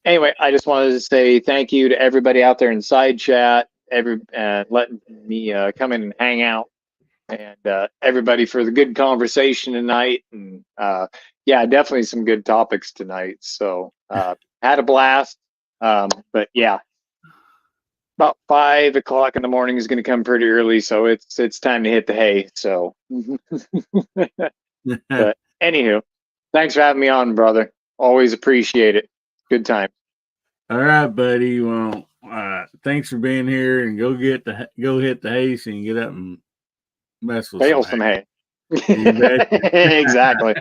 anyway, I just wanted to say thank you to everybody out there in side chat, letting me come in and hang out. and everybody for the good conversation tonight. And yeah, definitely some good topics tonight. So had a blast. But yeah, about 5 o'clock in the morning is going to come pretty early, so it's time to hit the hay. So, but anywho, thanks for having me on, brother. Always appreciate it. Good time. All right, buddy. Well, thanks for being here, and go hit the hay so you can get up and mess with Bale some some hay. You betcha. Exactly.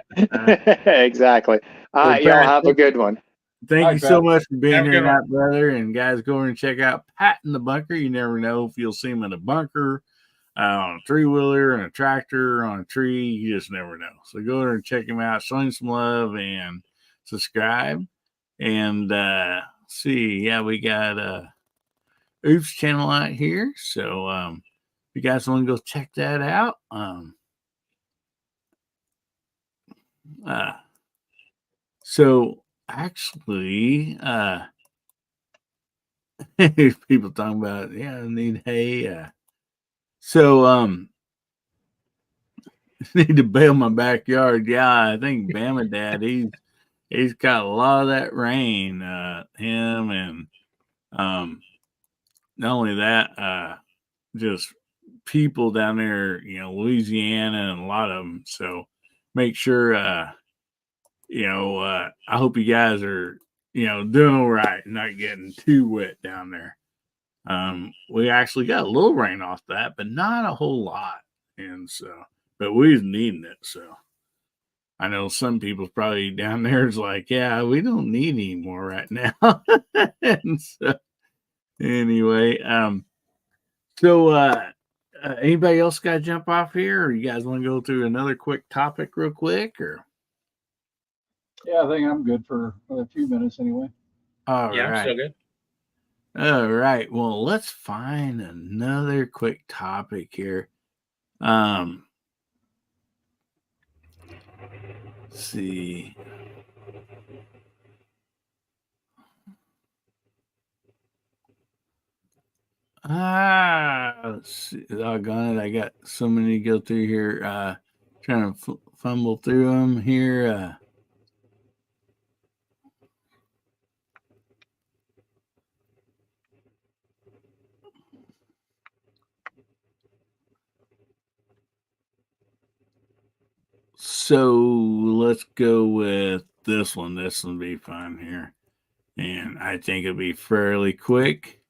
Exactly. All Well, right, y'all Pat, have a good one. thank Bye, you so Pat. much for being Have a here good one. tonight, brother. And guys, go over and check out Pat in the Bunker. You never know if you'll see him in a bunker, on a three-wheeler, and a tractor, on a tree. You just never know. So go over and check him out. Show him some love and subscribe. And see, yeah, we got Oops channel out here. So if you guys want to go check that out, so actually, people talking about, yeah, I need hay. So need to bale my backyard. Yeah, I think Bama Dad, he's got a lot of that rain. Him and not only that, just people down there, Louisiana and a lot of them. So make sure I hope you guys are, doing all right and not getting too wet down there. We actually got a little rain off that, but not a whole lot. And so, but we was needing it. So I know some people probably down there is like, yeah, we don't need any more right now. And so anyway, so anybody else got to jump off here, or you guys want to go through another quick topic real quick, or? Yeah, I think I'm good for a few minutes anyway. All Yeah, I'm right. still good. All right. Well, let's find another quick topic here. Let's see. Let's see. Doggone it. I got so many to go through here. Trying to fumble through them here. So let's go with this one. This will be fun here. And I think it'll be fairly quick.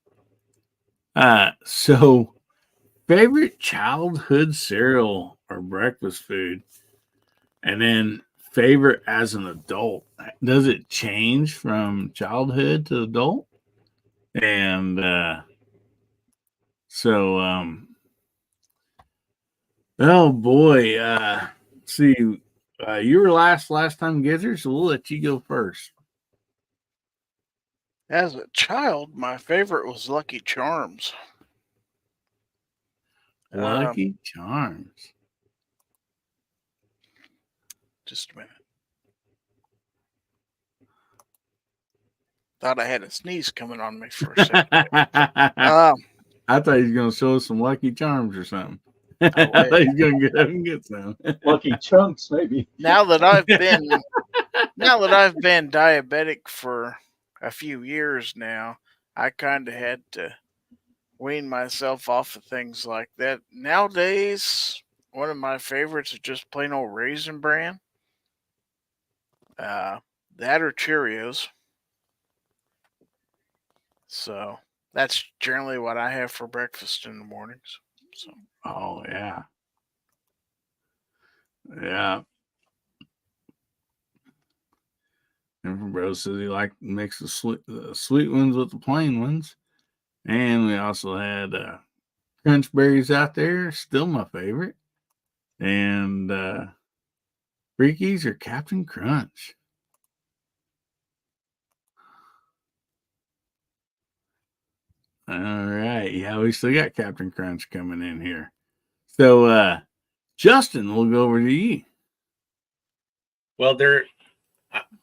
So favorite childhood cereal or breakfast food, and then favorite as an adult. Does it change from childhood to adult? And so oh boy, see, you were last time, Gizzard, so we'll let you go first. As a child, my favorite was Lucky Charms. Lucky Charms. Just a minute. Thought I had a sneeze coming on me for a second. I thought he was going to show us some Lucky Charms or something. I thought he was going to get up and get some. Lucky Chunks, maybe. Now that I've been diabetic for a few years now, I kind of had to wean myself off of things like that. Nowadays, one of my favorites is just plain old Raisin Bran. That or Cheerios. So that's generally what I have for breakfast in the mornings. So. Oh yeah, yeah. And bro says he liked to mix the sweet ones with the plain ones, and we also had crunch berries out there, still my favorite, and Freakies or Captain Crunch. All right, yeah, we still got Captain Crunch coming in here. So Justin, we'll go over to you. Well,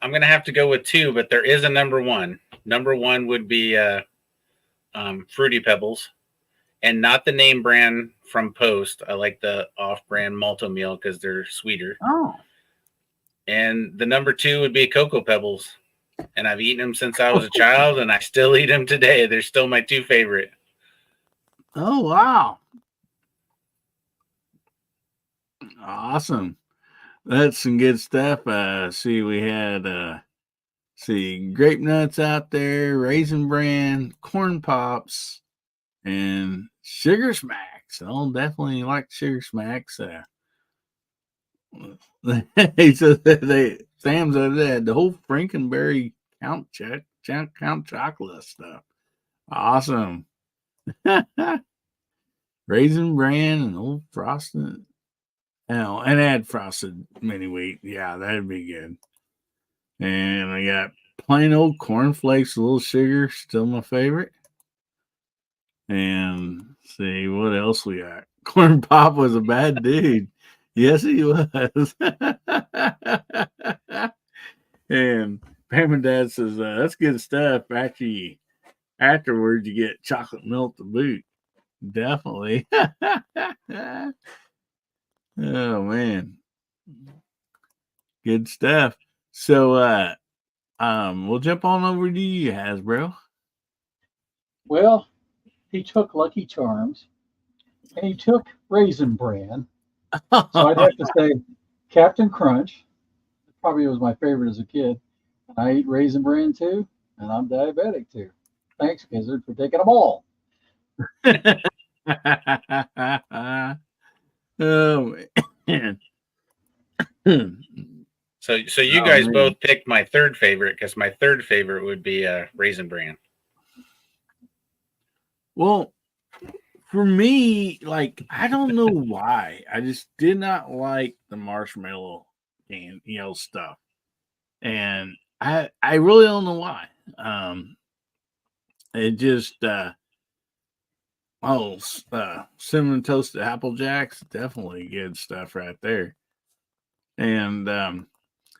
I'm going to have to go with two, but there is a number one. Number one would be Fruity Pebbles. and not the name brand from Post. I like the off-brand Malto Meal because they're sweeter. Oh, And the number 2 would be Cocoa Pebbles. And I've eaten them since I was a child, and I still eat them today. They're still my 2 favorite. oh wow. Awesome. That's some good stuff. See, we had grape nuts out there, raisin bran, corn pops, and sugar smacks. I'll definitely like sugar smacks. He said that Sam's over there had the whole Frankenberry Count chocolate stuff. Awesome. Raisin bran and old frosted. Oh, and add frosted mini wheat. Yeah, that'd be good. And I got plain old cornflakes, a little sugar, still my favorite. And see what else we got. Corn Pop was a bad dude. Yes, he was. And Pam and Dad says, that's good stuff. Afterwards, you get chocolate milk to boot. Definitely. Oh, man. Good stuff. So, we'll jump on over to you, Hasbro. Well, he took Lucky Charms and he took Raisin Bran. So I'd have to say Captain Crunch. Probably was my favorite as a kid. I eat Raisin Bran too, and I'm diabetic too. Thanks, Gizzard, for taking them all. Oh, man. So you guys both picked my 3rd favorite, because my 3rd favorite would be Raisin Bran. Well, for me, like, I don't know why. I just did not like the marshmallow and stuff. And I really don't know why. It just cinnamon toasted apple jacks, definitely good stuff right there. And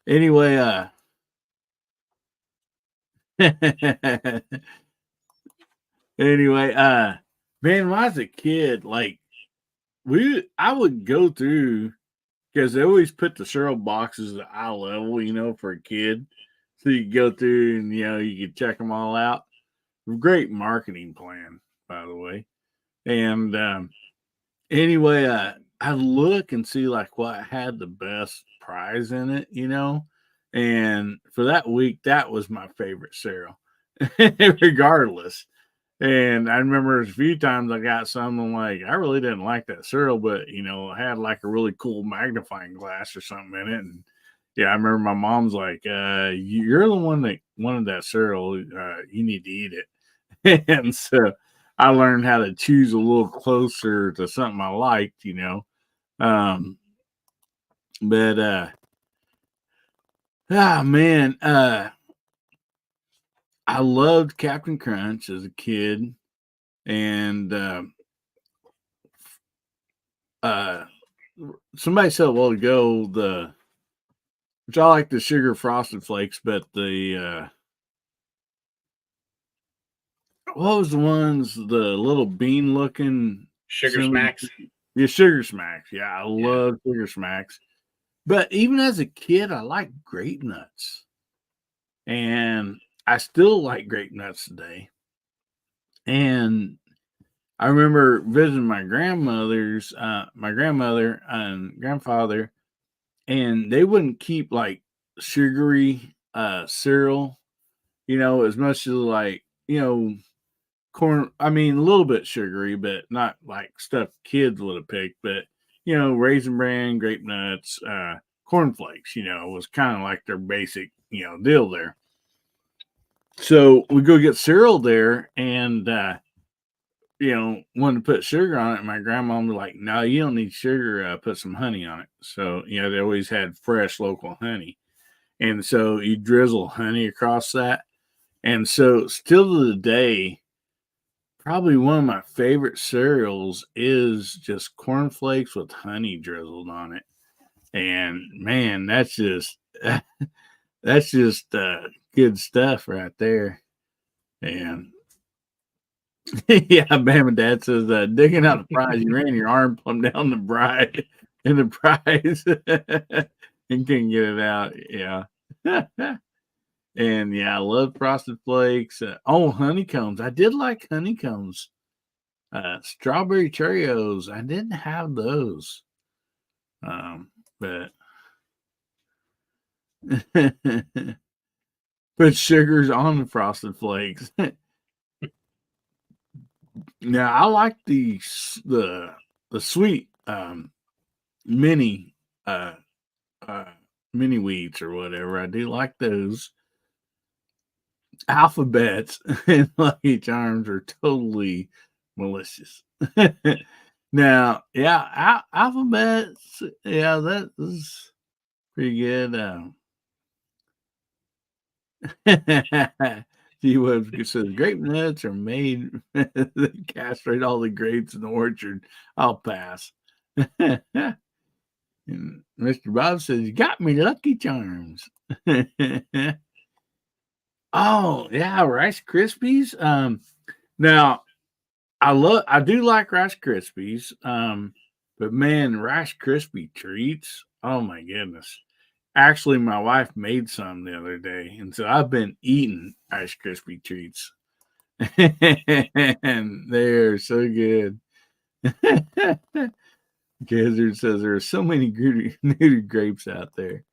anyway, man, when I was a kid, like I would go through because they always put the cereal boxes at eye level, for a kid. So you go through and you could check them all out. Great marketing plan, by the way. And anyway, I look and see like what had the best prize in it, and for that week, that was my favorite cereal, regardless. And I remember a few times I got something like I really didn't like that cereal, but it had like a really cool magnifying glass or something in it. And yeah, I remember my mom's like, "You're the one that wanted that cereal. You need to eat it." And so I learned how to choose a little closer to something I liked, But man, I loved Captain Crunch as a kid, and somebody said a while ago which I like the sugar frosted flakes, but the what was the ones, the little bean looking Sugar Smacks? Yeah, Sugar Smacks. Yeah, I love Sugar Smacks. But even as a kid, I liked grape nuts. And I still like grape nuts today. And I remember visiting my grandmother and grandfather, and they wouldn't keep like sugary cereal, as much as like, corn. I mean, a little bit sugary, but not like stuff kids would have picked. But raisin bran, grape nuts, cornflakes. Was kind of like their basic deal there. So we go get cereal there, and wanted to put sugar on it. And my grandma was like, "No, you don't need sugar. Put some honey on it." So they always had fresh local honey, and so you drizzle honey across that. And so still to the day, probably one of my favorite cereals is just cornflakes with honey drizzled on it. And man, that's just good stuff right there. And Yeah, Bama Dad says, digging out the prize, you ran your arm plumb down the bride in the prize and couldn't get it out. Yeah. And yeah, I love frosted flakes. Honeycombs. I did like honeycombs. Strawberry Cheerios. I didn't have those. But put sugars on the frosted flakes. Now I like the sweet mini uh mini wheats or whatever. I do like those. Alphabets and Lucky Charms are totally malicious. Now, yeah, alphabets, yeah, that is pretty good. Gee whiz says grape nuts are made. They castrate all the grapes in the orchard. I'll pass. And Mr. Bob says, "You got me, Lucky Charms." Oh yeah, Rice Krispies. Now I do like Rice Krispies. But man, Rice Krispie treats. Oh my goodness. Actually, my wife made some the other day, and so I've been eating Rice Krispie treats. And they're so good. Gizzard says there are so many neutered grapes out there.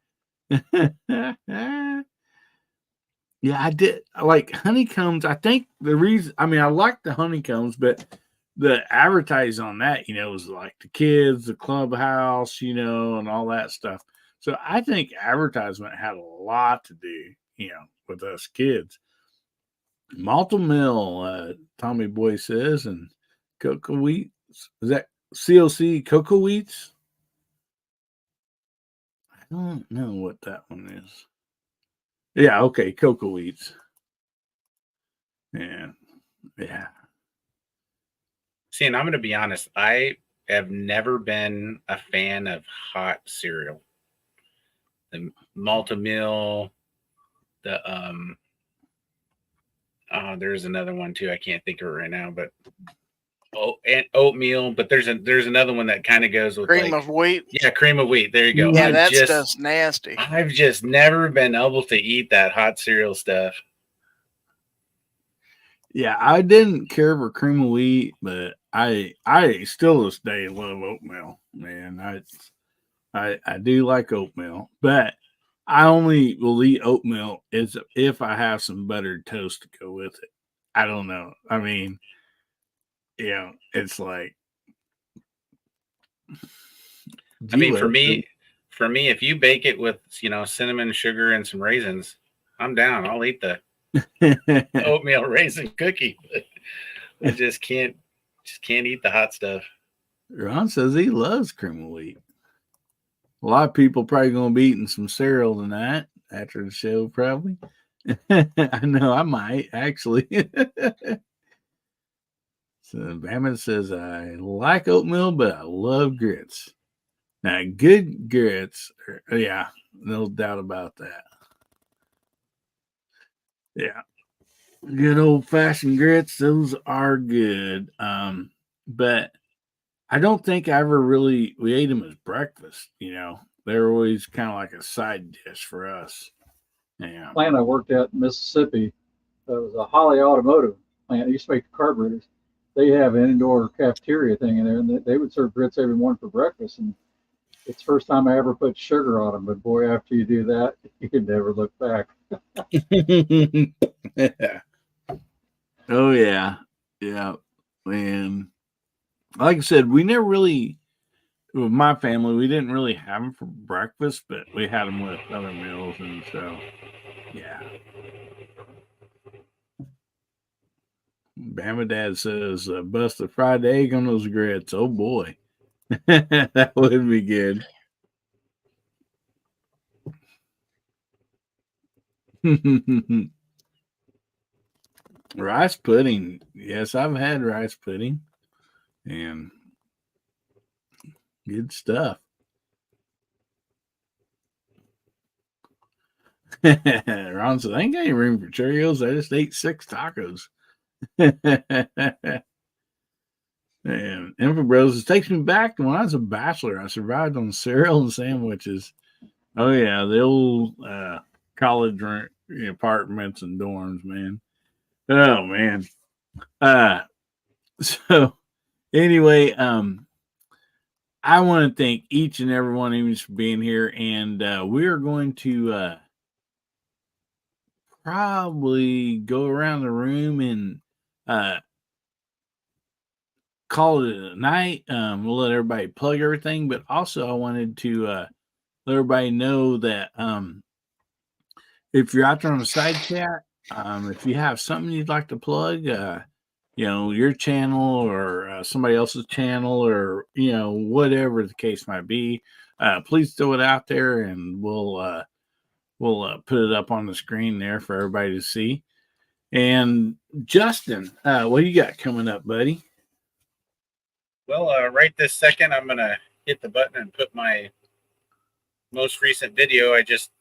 Yeah, I did like honeycombs. I think the reason, I mean, I like the honeycombs, but the advertise on that, was like the kids, the clubhouse, and all that stuff. So I think advertisement had a lot to do, with us kids. Malta Mill, Tommy Boy says, and cocoa wheats. Is that COC cocoa wheats? I don't know what that one is. Yeah, okay, cocoa wheats. Yeah. See, and I'm going to be honest, I have never been a fan of hot cereal. The Malta Meal, there's another one too. I can't think of it right now, but and oatmeal. But there's another one that kind of goes with cream of wheat. Yeah, cream of wheat. There you go. Yeah, that stuff's nasty. I've just never been able to eat that hot cereal stuff. Yeah, I didn't care for cream of wheat, but I still this day love oatmeal. Man, I do like oatmeal, but I only will eat oatmeal if I have some buttered toast to go with it. I don't know. I mean, it's like. I mean, for me, if you bake it with cinnamon, sugar, and some raisins, I'm down. I'll eat the oatmeal raisin cookie. I just can't eat the hot stuff. Ron says he loves cream of wheat. A lot of people probably going to be eating some cereal tonight after the show, probably. I know I might actually. So Bama says I like oatmeal, but I love grits. Now, good grits, yeah, no doubt about that. Yeah, good old fashioned grits, those are good. But I don't think I ever we ate them as breakfast. They're always kind of like a side dish for us. Yeah. Plant I worked at in Mississippi, it was a Holly Automotive plant. They used to make carburetors. They have an indoor cafeteria thing in there, and they would serve grits every morning for breakfast. And it's the first time I ever put sugar on them. But boy, after you do that, you can never look back. Yeah. Oh yeah, yeah, and like I said, we never really, with my family, we didn't really have them for breakfast, but we had them with other meals, and so yeah. Bama Dad says, "Bust a fried egg on those grits." Oh boy, that would be good. Rice pudding. Yes, I've had rice pudding, and good stuff. Ron said, "I ain't got any room for Cheerios. I just ate 6 tacos." And Info Bros, it takes me back to when I was a bachelor. I survived on cereal and sandwiches. Oh yeah, the old college apartments and dorms, man. Oh man. Uh, so anyway, I want to thank each and every one of you for being here, and we are going to probably go around the room and call it a night. We'll let everybody plug everything, but also I wanted to let everybody know that if you're out there on the side chat, if you have something you'd like to plug, your channel or somebody else's channel or, whatever the case might be, please throw it out there and we'll put it up on the screen there for everybody to see. And Justin, what do you got coming up, buddy? Well, right this second, I'm going to hit the button and put my most recent video I just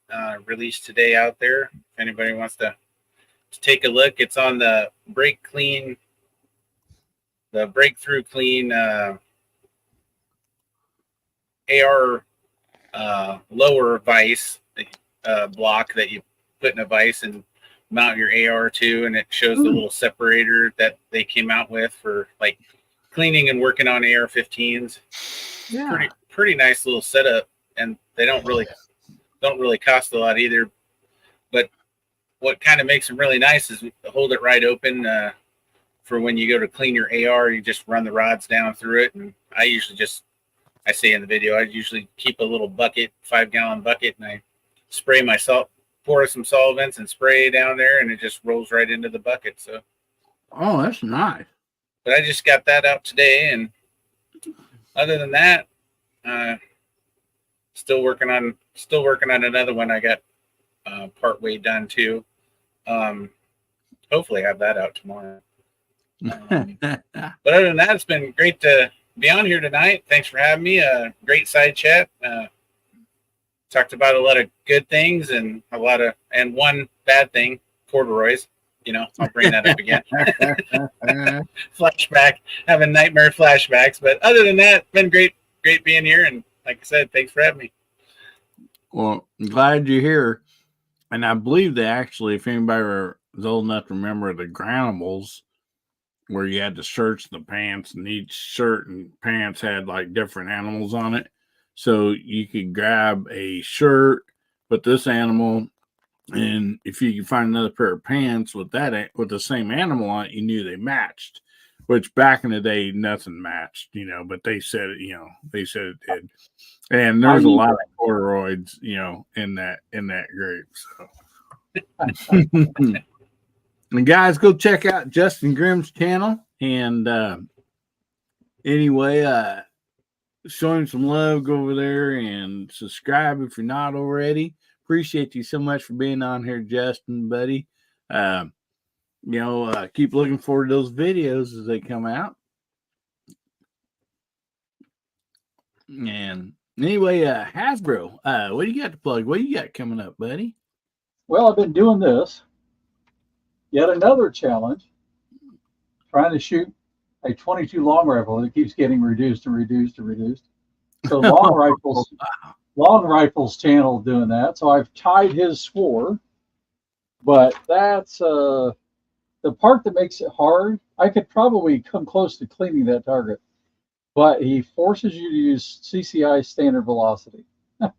released today out there. If anybody wants to take a look, it's on the Breakthrough Clean AR lower vise block that you put in a vise and mount your AR to, and it shows the little separator that they came out with for like cleaning and working on AR-15s. Yeah. Pretty nice little setup, and they don't really cost a lot either. But what kind of makes them really nice is hold it right open for when you go to clean your AR. You just run the rods down through it, and I say in the video, I usually keep a little bucket, 5-gallon bucket, and I spray my pour some solvents and spray down there, and it just rolls right into the bucket. So, oh, that's nice. But I just got that out today, and other than that, still working on another one. I got part way done too. Hopefully have that out tomorrow. But other than that, it's been great to be on here tonight. Thanks for having me. Great side chat. Talked about a lot of good things and one bad thing, corduroys. I'll bring that up again. Flashback, having nightmare flashbacks. But other than that, been great being here. And like I said, thanks for having me. Well, I'm glad you're here. And I believe that actually, if anybody was old enough to remember the Groundables, where you had the shirts and the pants, and each shirt and pants had like different animals on it. So you could grab a shirt with this animal, and if you could find another pair of pants with the same animal on it, you knew they matched. Which back in the day, nothing matched, but they said it, it did. And there's a lot of corduroys, in that group. So, and guys, go check out Justin Grimm's channel. And anyway, show him some love. Go over there and subscribe if you're not already. Appreciate you so much for being on here, Justin, buddy. Keep looking forward to those videos as they come out. And anyway, Hasbro, what do you got to plug? What do you got coming up, buddy? Well, I've been doing this. Yet another challenge. Trying to shoot a 22 long rifle that keeps getting reduced and reduced and reduced. So Long Rifles channel doing that. So I've tied his score, but that's the part that makes it hard. I could probably come close to cleaning that target, but he forces you to use CCI standard velocity. And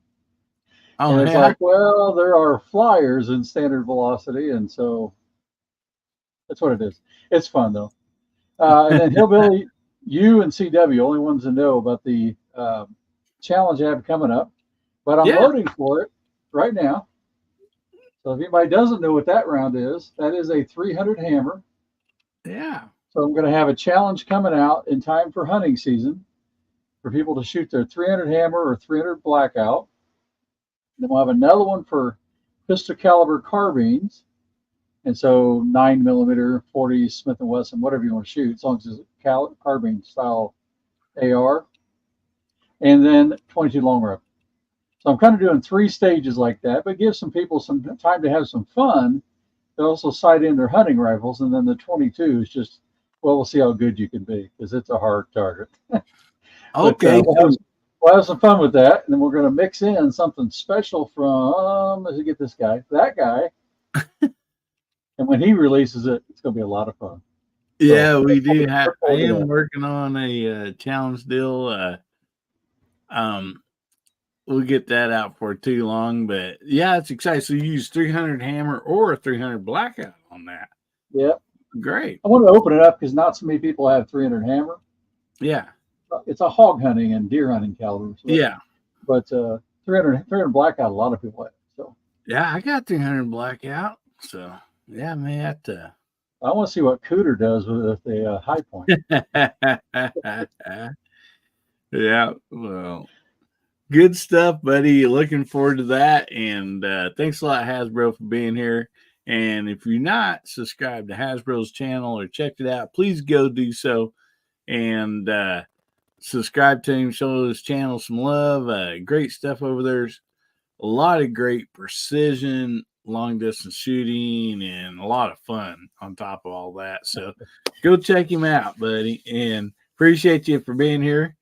it's like, well, there are flyers in standard velocity, and so that's what it is. It's fun though. And then Hillbilly, you and CW, only ones to know about the challenge I have coming up. But I'm loading for it right now. So if anybody doesn't know what that round is, that is a 300 hammer. Yeah. So I'm going to have a challenge coming out in time for hunting season for people to shoot their 300 hammer or 300 blackout. Then we'll have another one for pistol caliber carbines. And so 9mm, 40 Smith & Wesson, whatever you want to shoot, as long as it's a carbine style AR. And then 22 long rifle. So I'm kind of doing 3 stages like that, but give some people some time to have some fun they also sight in their hunting rifles, and then the 22 is just, well, we'll see how good you can be because it's a hard target. But Okay, we'll have some fun with that, and then we're going to mix in something special from, let's get this guy, that guy, and when he releases it, it's going to be a lot of fun. yeah, So, we do have. I forward to am that. working on a challenge deal. We'll get that out for too long, but yeah, it's exciting. So you use 300 hammer or a 300 blackout on that. Yeah, Great. I want to open it up because not so many people have 300 hammer. Yeah, It's a hog hunting and deer hunting caliber. So yeah, but 300 blackout, a lot of people have. So yeah. I got 300 blackout. So yeah, man. I want to see what Cooter does with the high point. Yeah, well, good stuff, buddy. Looking forward to that. And thanks a lot, Hasbro, for being here. And if you're not subscribed to Hasbro's channel or checked it out, please go do so. And subscribe to him, show his channel some love. Great stuff over there. A lot of great precision, long distance shooting, and a lot of fun on top of all that. So go check him out, buddy. And appreciate you for being here.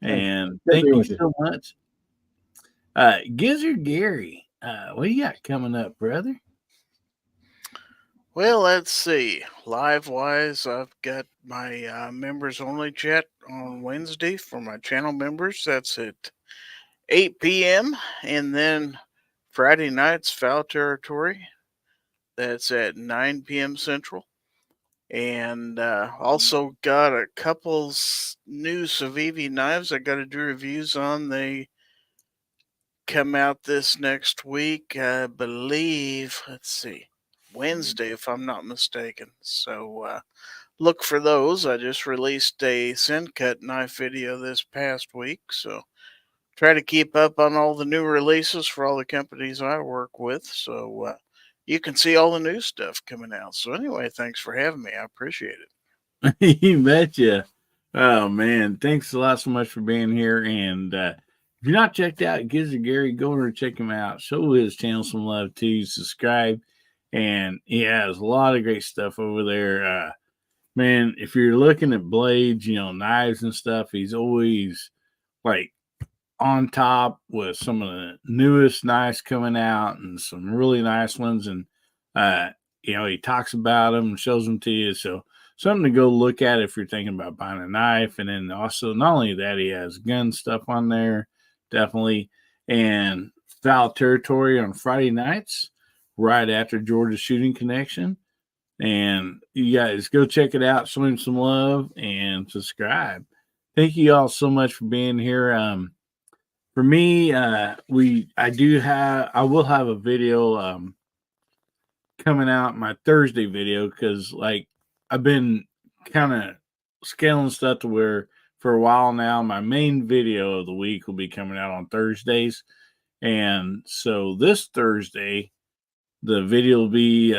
And thank you so much. Gizzard Gary, what do you got coming up, brother? Well, let's see. Live wise, I've got my members only chat on Wednesday for my channel members. That's at 8 p.m. And then Friday night's Foul Territory. That's at 9 p.m. Central. And also got a couple's new Civivi knives I got to do reviews on. They come out this next week, I believe. Let's see. Wednesday, if I'm not mistaken. So look for those. I just released a Sin Cut knife video this past week, so try to keep up on all the new releases for all the companies I work with, so you can see all the new stuff coming out. So anyway, thanks for having me. I appreciate it. You betcha. Oh man, thanks a lot so much for being here. And if you're not checked out Gizzard Gary, go over and check him out. Show his channel some love too. Subscribe. And he has a lot of great stuff over there. Man, if you're looking at blades, knives and stuff, he's always like on top with some of the newest knives coming out and some really nice ones. And, he talks about them and shows them to you. So something to go look at if you're thinking about buying a knife. And then also, not only that, he has gun stuff on there, definitely. And Foul Territory on Friday nights, right after Georgia's Shooting Connection. And you guys go check it out, show him some love, and subscribe. Thank you all so much for being here. For me, I will have a video coming out, my Thursday video, because I've been kind of scaling stuff to where for a while now my main video of the week will be coming out on Thursdays. And so this Thursday, the video will be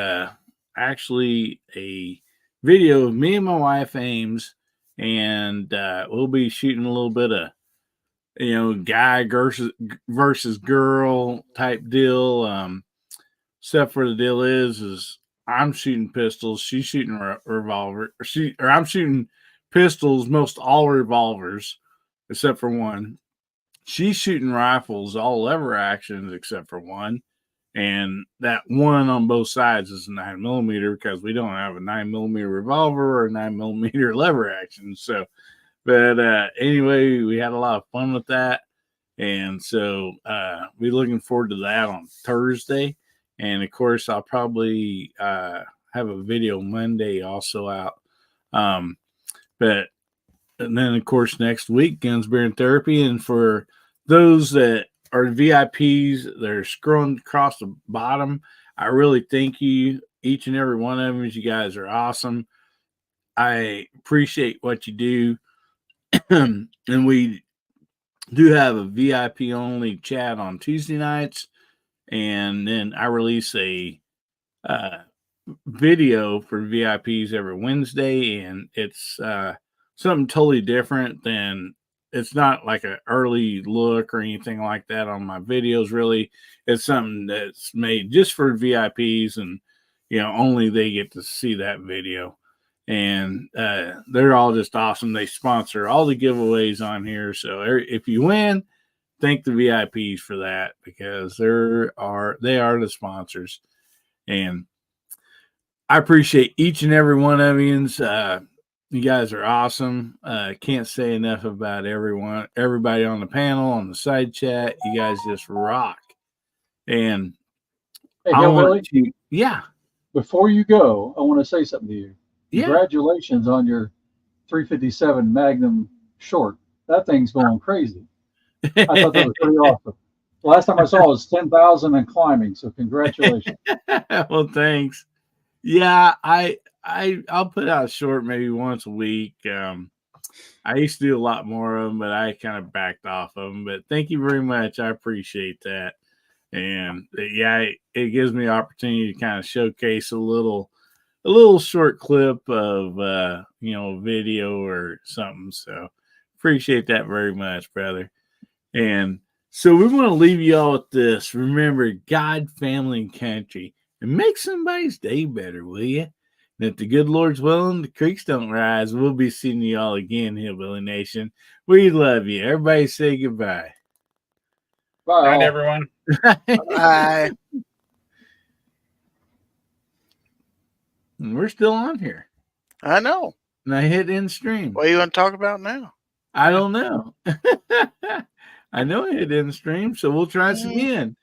actually a video of me and my wife Ames, and we'll be shooting a little bit of guy versus girl type deal. Except for the deal is I'm shooting pistols, she's shooting revolver, or I'm shooting pistols, most all revolvers except for one. She's shooting rifles, all lever actions except for one. And that one on both sides is a 9mm because we don't have a 9mm revolver or a 9mm lever action. So, but anyway, we had a lot of fun with that. And so we're looking forward to that on Thursday. And of course, I'll probably have a video Monday also out. And then, of course, next week, Guns, Beer, and Therapy. And for those that are VIPs, they're scrolling across the bottom, I really thank you, each and every one of them. You guys are awesome. I appreciate what you do. And we do have a VIP only chat on Tuesday nights. And then I release a video for VIPs every Wednesday. And it's something totally different than, it's not like an early look or anything like that on my videos, really. It's something that's made just for VIPs. And, only they get to see that video. And they're all just awesome. They sponsor all the giveaways on here. So if you win, thank the VIPs for that, because they are the sponsors. And I appreciate each and every one of you. You guys are awesome. Can't say enough about everybody on the panel, on the side chat. You guys just rock. And Hey, I Hillbilly, want to, yeah. before you go, I want to say something to you. Yeah. Congratulations on your 357 Magnum short. That thing's going crazy. I thought that was pretty awesome. The last time I saw it was 10,000 and climbing. So congratulations. Well, thanks. Yeah, I'll put out a short maybe once a week. I used to do a lot more of them, but I kind of backed off of them. But thank you very much. I appreciate that. And yeah, it gives me the opportunity to kind of showcase a little short clip of video or something. So appreciate that very much, brother. And so we want to leave you all with this. Remember, God, family, and country, and make somebody's day better, will you? And if the good Lord's willing, the creeks don't rise. We'll be seeing you all again, Hillbilly Nation. We love you. Everybody say goodbye. Bye, Night, all. everyone. Bye. And we're still on here. I know. And I hit end stream. What are you going to talk about now? I don't know. I know I hit end stream, so we'll try this again.